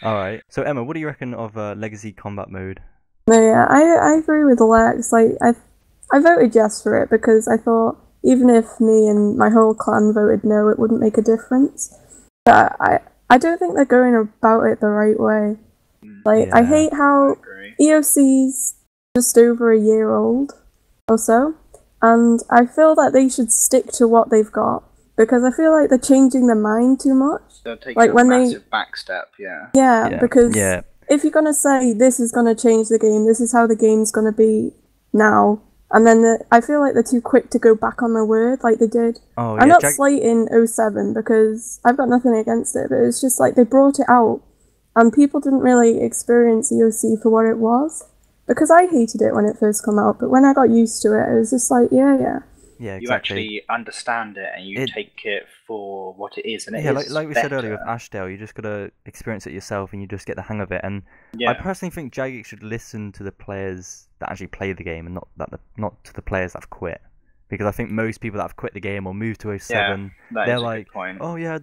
Alright, so Emma, what do you reckon of Legacy Combat Mode? Yeah, I agree with Lex. Like, I voted yes for it because I thought even if me and my whole clan voted no, it wouldn't make a difference. But I don't think they're going about it the right way. Like, I hate how EOC's just over a year old or so, and I feel that they should stick to what they've got, because I feel like they're changing their mind too much. They're taking a massive backstep, because if you're gonna say this is gonna change the game, this is how the game's gonna be now, and then I feel like they're too quick to go back on their word like they did. I'm not slating 07 because I've got nothing against it, but it's just like they brought it out and people didn't really experience EOC for what it was, because I hated it when it first came out, but when I got used to it, it was just like, yeah, exactly. You actually understand it and you take it for what it is, and it is like we said earlier with Ashdale, you just gotta experience it yourself and you just get the hang of it. And I personally think Jagex should listen to the players that actually play the game and not to the players that have quit. Because I think most people that have quit the game or moved to 07, they're like, oh yeah,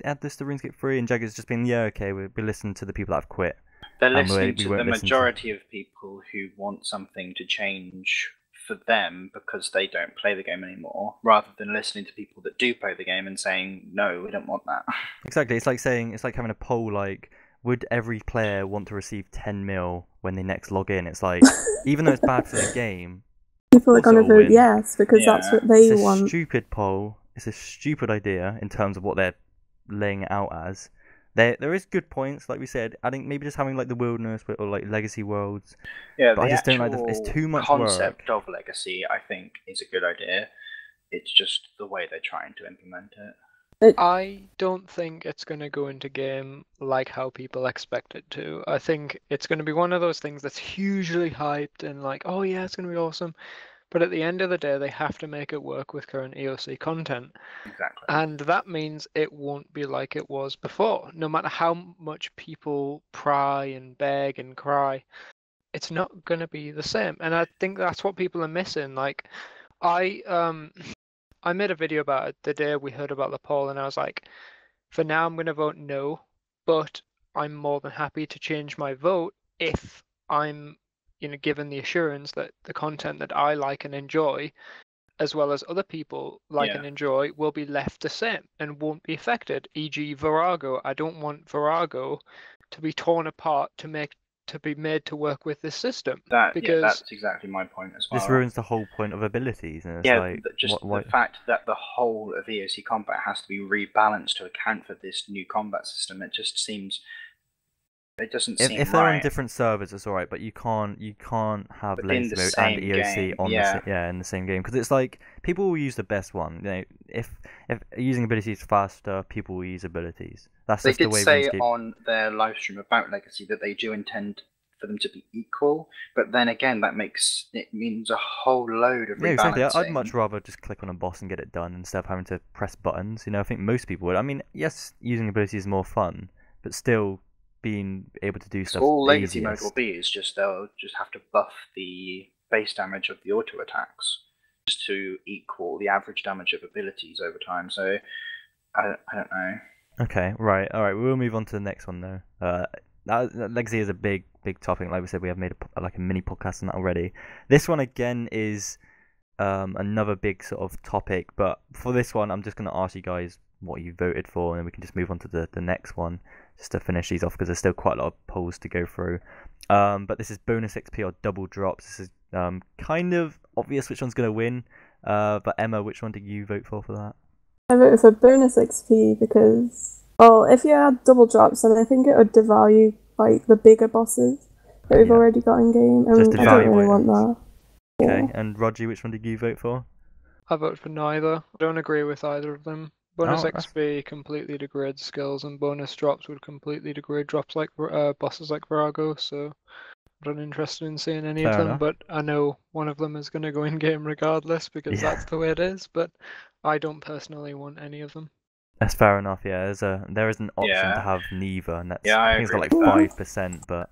add this to RuneScape 3, and Jagex has just been, okay, we'll listen to the people that have quit. They're listening to the majority of people who want something to change for them because they don't play the game anymore, rather than listening to people that do play the game and saying, no, we don't want that. Exactly. It's like having a poll like, would every player want to receive 10 mil when they next log in? It's like, even though it's bad for the game, people are going to vote yes, because that's what they want. It's a stupid poll. It's a stupid idea in terms of what they're laying it out as. There is good points, like we said. I think maybe just having like the wilderness or like legacy worlds. Yeah, but I just don't like it's too much concept work. of legacy, I think, is a good idea. It's just the way they're trying to implement it. I don't think it's going to go into game like how people expect it to. I think it's going to be one of those things that's hugely hyped and like, oh yeah, it's going to be awesome. But at the end of the day, they have to make it work with current EOC content. Exactly. And that means it won't be like it was before. No matter how much people pry and beg and cry, it's not going to be the same. And I think that's what people are missing. Like, I made a video about it the day we heard about the poll, and I was like, for now, I'm going to vote no, but I'm more than happy to change my vote if I'm given the assurance that the content that I like and enjoy, as well as other people like and enjoy, will be left the same and won't be affected. E.g., Virago. I don't want Virago to be torn apart to be made to work with this system. Because that's exactly my point as well. This ruins the whole point of abilities. And it's the fact that the whole of EOC combat has to be rebalanced to account for this new combat system. It just seems. It doesn't seem if they're on different servers, it's alright, but you can't have laser mode and EOC on in the same game, because it's like people will use the best one. If using abilities faster, people will use abilities. That's just the way. They did say on their live stream about Legacy that they do intend for them to be equal, but then again, that means a whole load of rebalancing. Yeah, exactly. I'd much rather just click on a boss and get it done instead of having to press buttons. I think most people would. I mean, yes, using abilities is more fun, but still. Being able to do stuff. All legacy mode will be is just they'll just have to buff the base damage of the auto attacks just to equal the average damage of abilities over time. So I don't know. Okay, right, all right. We'll move on to the next one though. Legacy is a big topic. Like we said, we have made a mini podcast on that already. This one again is another big sort of topic, but for this one, I'm just going to ask you guys what you voted for, and then we can just move on to the next one. Just to finish these off, because there's still quite a lot of polls to go through. But this is bonus XP or double drops. This is kind of obvious which one's going to win. But Emma, which one did you vote for that? I voted for bonus XP because, well, if you had double drops, then I think it would devalue like the bigger bosses that we've already got in game, and I don't really want that. Okay, and Roger, which one did you vote for? I voted for neither. I don't agree with either of them. Bonus XP completely degrades skills, and bonus drops would completely degrade drops like bosses like Virago, so I'm not interested in seeing any of them, but I know one of them is going to go in game regardless, because that's the way it is, but I don't personally want any of them. That's fair enough, yeah. There is an option to have neither, and that's I think it's got like 5%, but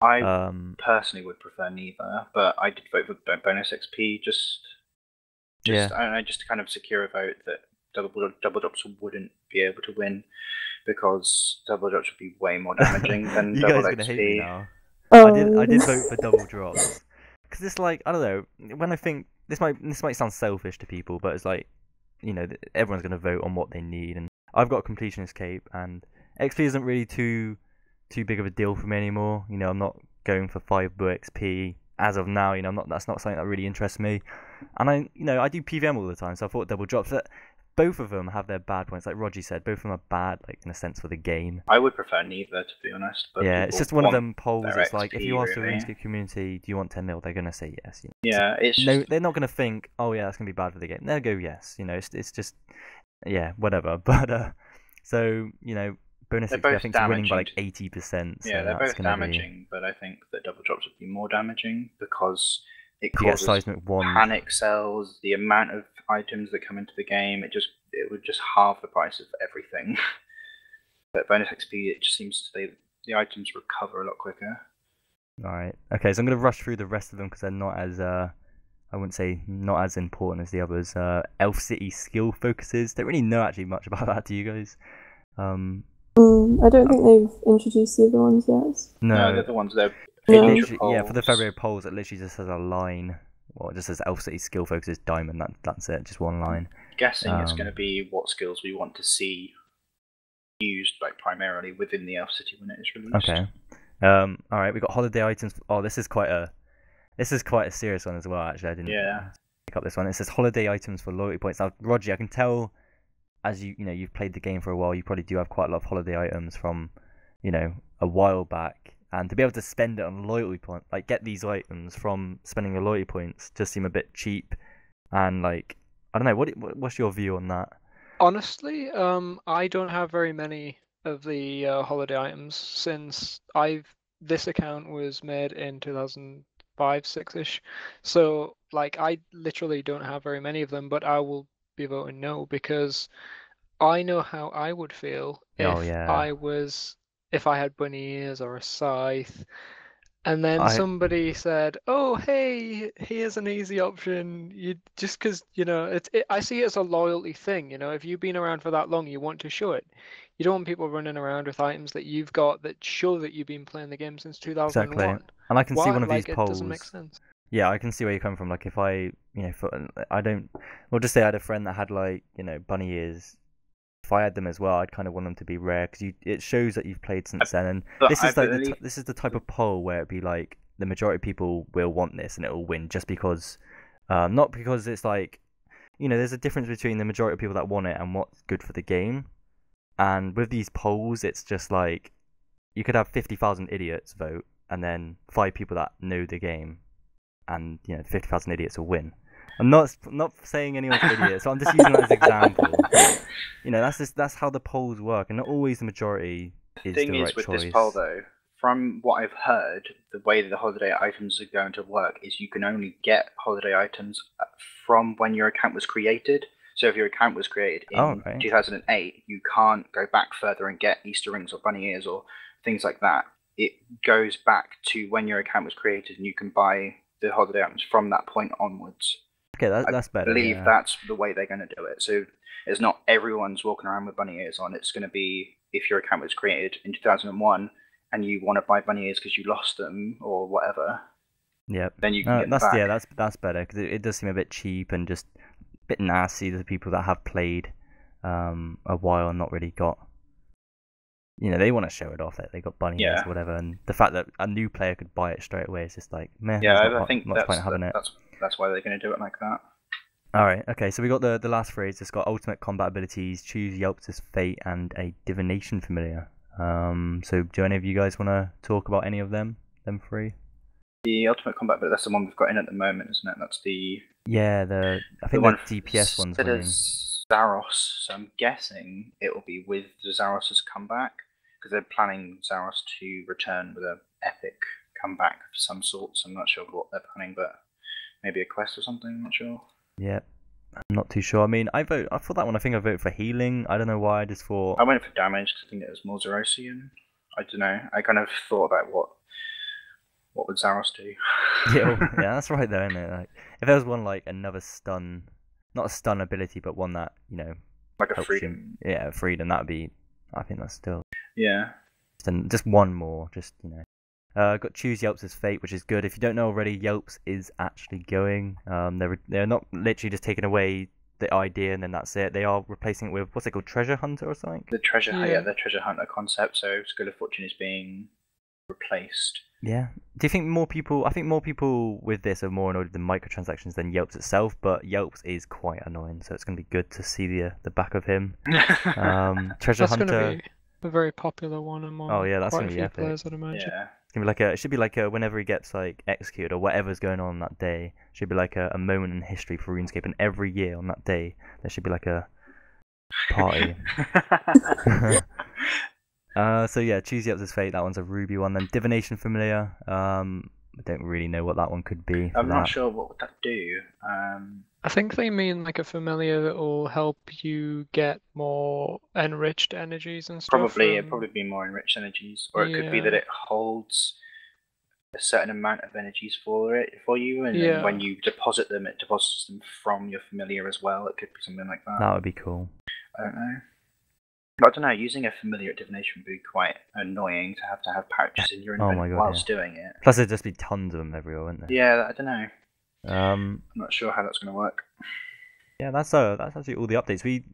I personally would prefer neither, but I did vote for bonus XP just I don't know, just to kind of secure a vote that double drops wouldn't be able to win, because double drops would be way more damaging than you double guys are XP. gonna hate me now. I did vote for double drops because it's like, I don't know, when I think this might sound selfish to people, but it's like, everyone's gonna vote on what they need, and I've got a completionist cape, and XP isn't really too big of a deal for me anymore. You know, I'm not going for 5 blue XP as of now. You know, that's not something that really interests me. And I do PVM all the time, so I thought double drops. That both of them have their bad points, like Roger said. Both of them are bad, like in a sense, for the game. I would prefer neither, to be honest. But yeah, it's just one of them polls. It's like, if you ask the really. RuneScape community, do you want 10 mil? They're gonna say yes. You know? Yeah, it's no, they're not gonna think, oh yeah, that's gonna be bad for the game. They'll go yes. You know, it's just yeah, whatever. But so you know, bonus XP I think is winning by like 80%. So yeah, they're both be... damaging, but I think that double drops would be more damaging because it causes seismic panic sells. The amount of items that come into the game, it would just halve the price of everything. But bonus XP, it just seems to the items recover a lot quicker. Alright, okay, so I'm going to rush through the rest of them because they're not as, I wouldn't say not as important as the others. Elf City skill focuses. Don't really know actually much about that, do you guys? I don't think they've introduced the other ones yet. No, they're the ones that yeah, for the February polls, it literally just has a line. Well, it just says Elf City skill focuses diamond. That's it, just one line. Guessing it's going to be what skills we want to see used, like primarily within the Elf City when it is released. Okay. All right, we got holiday items. Oh, this is quite a serious one as well. Actually, I didn't pick up this one. It says holiday items for loyalty points. Now, Roger, I can tell as you've played the game for a while, you probably do have quite a lot of holiday items from a while back. And to be able to spend it on loyalty points, like get these items from spending your loyalty points, just seem a bit cheap. And like, I don't know, what's your view on that? Honestly, I don't have very many of the holiday items since this account was made in 2005, 6-ish. So like, I literally don't have very many of them, but I will be voting no because I know how I would feel if I had bunny ears or a scythe, and then somebody said, "Oh, hey, here's an easy option." Just because I see it as a loyalty thing. If you've been around for that long, you want to show it. You don't want people running around with items that you've got that show that you've been playing the game since 2001. Exactly. And I can see one of these polls. It doesn't make sense. Yeah, I can see where you come from. Like, if I we'll just say I had a friend that had bunny ears. If I had them as well, I'd kind of want them to be rare because it shows that you've played since then. And this is the type of poll where it'd be like the majority of people will want this and it will win just because, not because it's like, there's a difference between the majority of people that want it and what's good for the game. And with these polls, it's just like you could have 50,000 idiots vote and then 5 people that know the game, and 50,000 idiots will win. I'm not saying anyone's an idiot, so I'm just using that as an example. That's how the polls work, and not always the majority is the right choice. The thing is with this poll, though, from what I've heard, the way that the holiday items are going to work is you can only get holiday items from when your account was created. So if your account was created in 2008, you can't go back further and get Easter rings or bunny ears or things like that. It goes back to when your account was created, and you can buy the holiday items from that point onwards. Okay, that's better. I believe that's the way they're going to do it. So it's not everyone's walking around with bunny ears on. It's going to be if your account was created in 2001 and you want to buy bunny ears because you lost them or whatever. Yeah. Then you can get them back. Yeah, that's better because it does seem a bit cheap and just a bit nasty to the people that have played a while and not really got. They want to show it off. They got bunny ears or whatever, and the fact that a new player could buy it straight away is just like, meh. Yeah, I think having it. That's why they're going to do it like that. Alright, okay, so we got the last phrase. It's got ultimate combat abilities, choose Yelps' fate, and a divination familiar. So do any of you guys want to talk about any of them 3? The ultimate combat ability, that's the one we've got in at the moment, isn't it? That's the... Yeah, I think the DPS one's winning. Zaros, so I'm guessing it will be with Zaros' comeback, because they're planning Zaros to return with an epic comeback of some sort, so I'm not sure what they're planning, but maybe a quest or something, I'm not sure. Yeah, I'm not too sure. I mean, for that one, I think I voted for healing. I don't know why, I just thought... I went for damage because I think it was more Zerosian. I don't know. I kind of thought about what would Zaros do. yeah, that's right though, isn't it? Like, if there was one like another stun, not a stun ability, but one that, like a freedom. Freedom, that'd be... I think that's still... Yeah. Just one more, got choose Yelps' fate, which is good. If you don't know already, Yelps is actually going. They're not literally just taking away the idea and then that's it. They are replacing it with what's it called, Treasure Hunter or something? The treasure, the treasure hunter concept. So Skill of Fortune is being replaced. Yeah. Do you think more people? I think more people with this are more annoyed with the microtransactions than Yelps itself. But Yelps is quite annoying, so it's going to be good to see the back of him. Treasure that's Hunter. Going to be a very popular one among that's quite going a to be few epic. players, I'd imagine. Yeah. It's gonna be like it should be like whenever he gets like executed or whatever's going on that day, should be like a moment in history for RuneScape, and every year on that day there should be like a party. So yeah, choose Yelps' fate. That one's a Ruby one. Then Divination Familiar. I don't really know what that one could be. I'm not sure what would that do. I think they mean like a familiar that will help you get more enriched energies and stuff. It'd probably be more enriched energies, or it could be that it holds a certain amount of energies for you, and then when you deposit them, it deposits them from your familiar as well. It could be something like that. That would be cool. I don't know. I don't know. Using a familiar at divination would be quite annoying to have pouches in your inventory whilst doing it. Plus, there'd just be tons of them everywhere, wouldn't there? Yeah, I don't know. I'm not sure how that's going to work. Yeah, that's actually all the updates. We,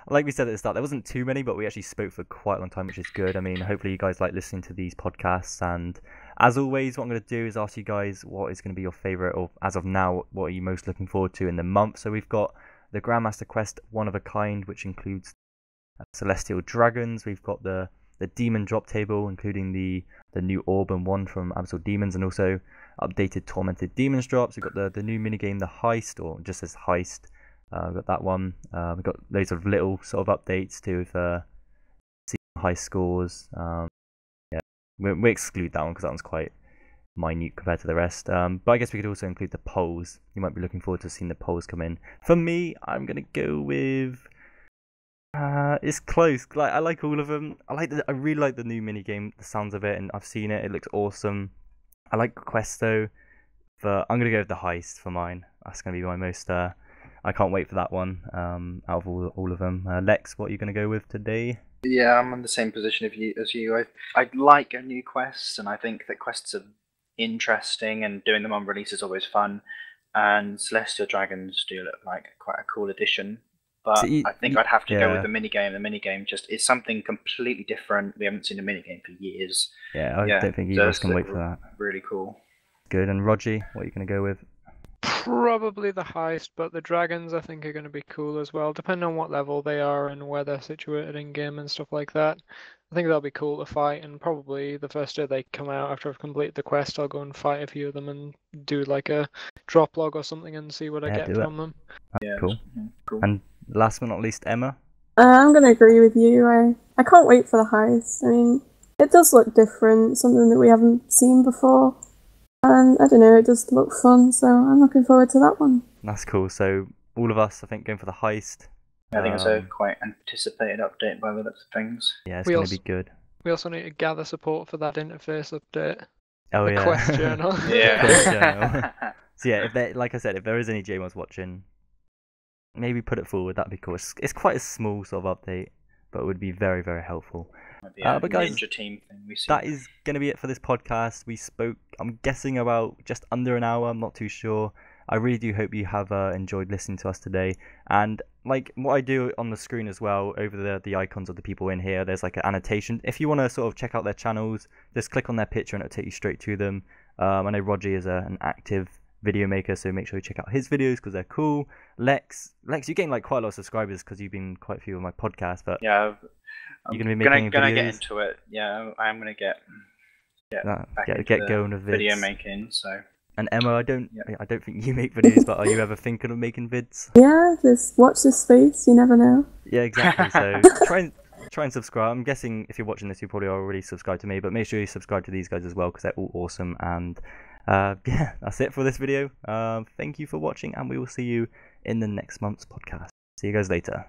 like we said at the start, there wasn't too many, but we actually spoke for quite a long time, which is good. I mean, hopefully you guys like listening to these podcasts. And as always, what I'm going to do is ask you guys what is going to be your favourite, or as of now, what are you most looking forward to in the month. So we've got the Grandmaster Quest One of a Kind, which includes Celestial Dragons. We've got the Demon Drop Table, including the new Orb and Wand from Abyssal Demons, and also updated Tormented Demons drops. We've got the new minigame, the Heist, or just says Heist. We've got that one. We've got loads of little sort of updates too, with seeing high scores. Yeah, we exclude that one because that one's quite minute compared to the rest. But I guess we could also include the polls. You might be looking forward to seeing the polls come in. For me, I'm gonna go with. It's close. Like I like all of them. I really like the new minigame, the sounds of it, and I've seen it. It looks awesome. I like Quest though, but I'm gonna go with the Heist for mine. That's gonna be my most. I can't wait for that one. Out of all of them, Lex, what are you gonna go with today? Yeah, I'm in the same position as you. I like a new quest, and I think that quests are interesting, and doing them on release is always fun. And Celestial Dragons do look like quite a cool addition. But I think I'd have to go with the minigame. The minigame just is something completely different. We haven't seen a minigame for years. Yeah, I don't think either of us can wait for that. Really cool. Good. And Roger, what are you going to go with? Probably the Heist, but the dragons I think are going to be cool as well, depending on what level they are and where they're situated in game and stuff like that. I think that'll be cool to fight, and probably the first day they come out after I've completed the quest, I'll go and fight a few of them and do like a drop log or something and see what I get from them. Yeah, cool. And last but not least, Emma? I'm going to agree with you. I can't wait for the Heist. I mean, it does look different, something that we haven't seen before. And I don't know, it does look fun, so I'm looking forward to that one. That's cool. So all of us, I think, going for the Heist. I think it's a quite anticipated update by the looks of things. Yeah, it's going to be good. We also need to gather support for that interface update. Oh, the quest journal. Yeah. Quest journal. So yeah, like I said, if there is any J-Mods watching, maybe put it forward. That'd be cool. It's quite a small sort of update, but it would be very, very helpful. But guys, Ninja Team thing we see. That is going to be it for this podcast. We spoke, I'm guessing, about just under an hour. I'm not too sure. I really do hope you have enjoyed listening to us today. And like what I do on the screen as well, over the icons of the people in here, there's like an annotation. If you want to sort of check out their channels, just click on their picture and it'll take you straight to them. I know Roger is an active video maker, so make sure you check out his videos because they're cool. Lex, you're getting like quite a lot of subscribers because you've been quite a few of my podcasts, but yeah, you're gonna be making gonna get into it. Yeah, I'm gonna get going with video making. So. And Emma, I don't think you make videos, but are you ever thinking of making vids? Yeah, just watch this space. You never know. Yeah, exactly. So try and subscribe. I'm guessing if you're watching this, you probably already subscribed to me, but make sure you subscribe to these guys as well because they're all awesome. And yeah, that's it for this video. Thank you for watching, and we will see you in the next month's podcast. See you guys later.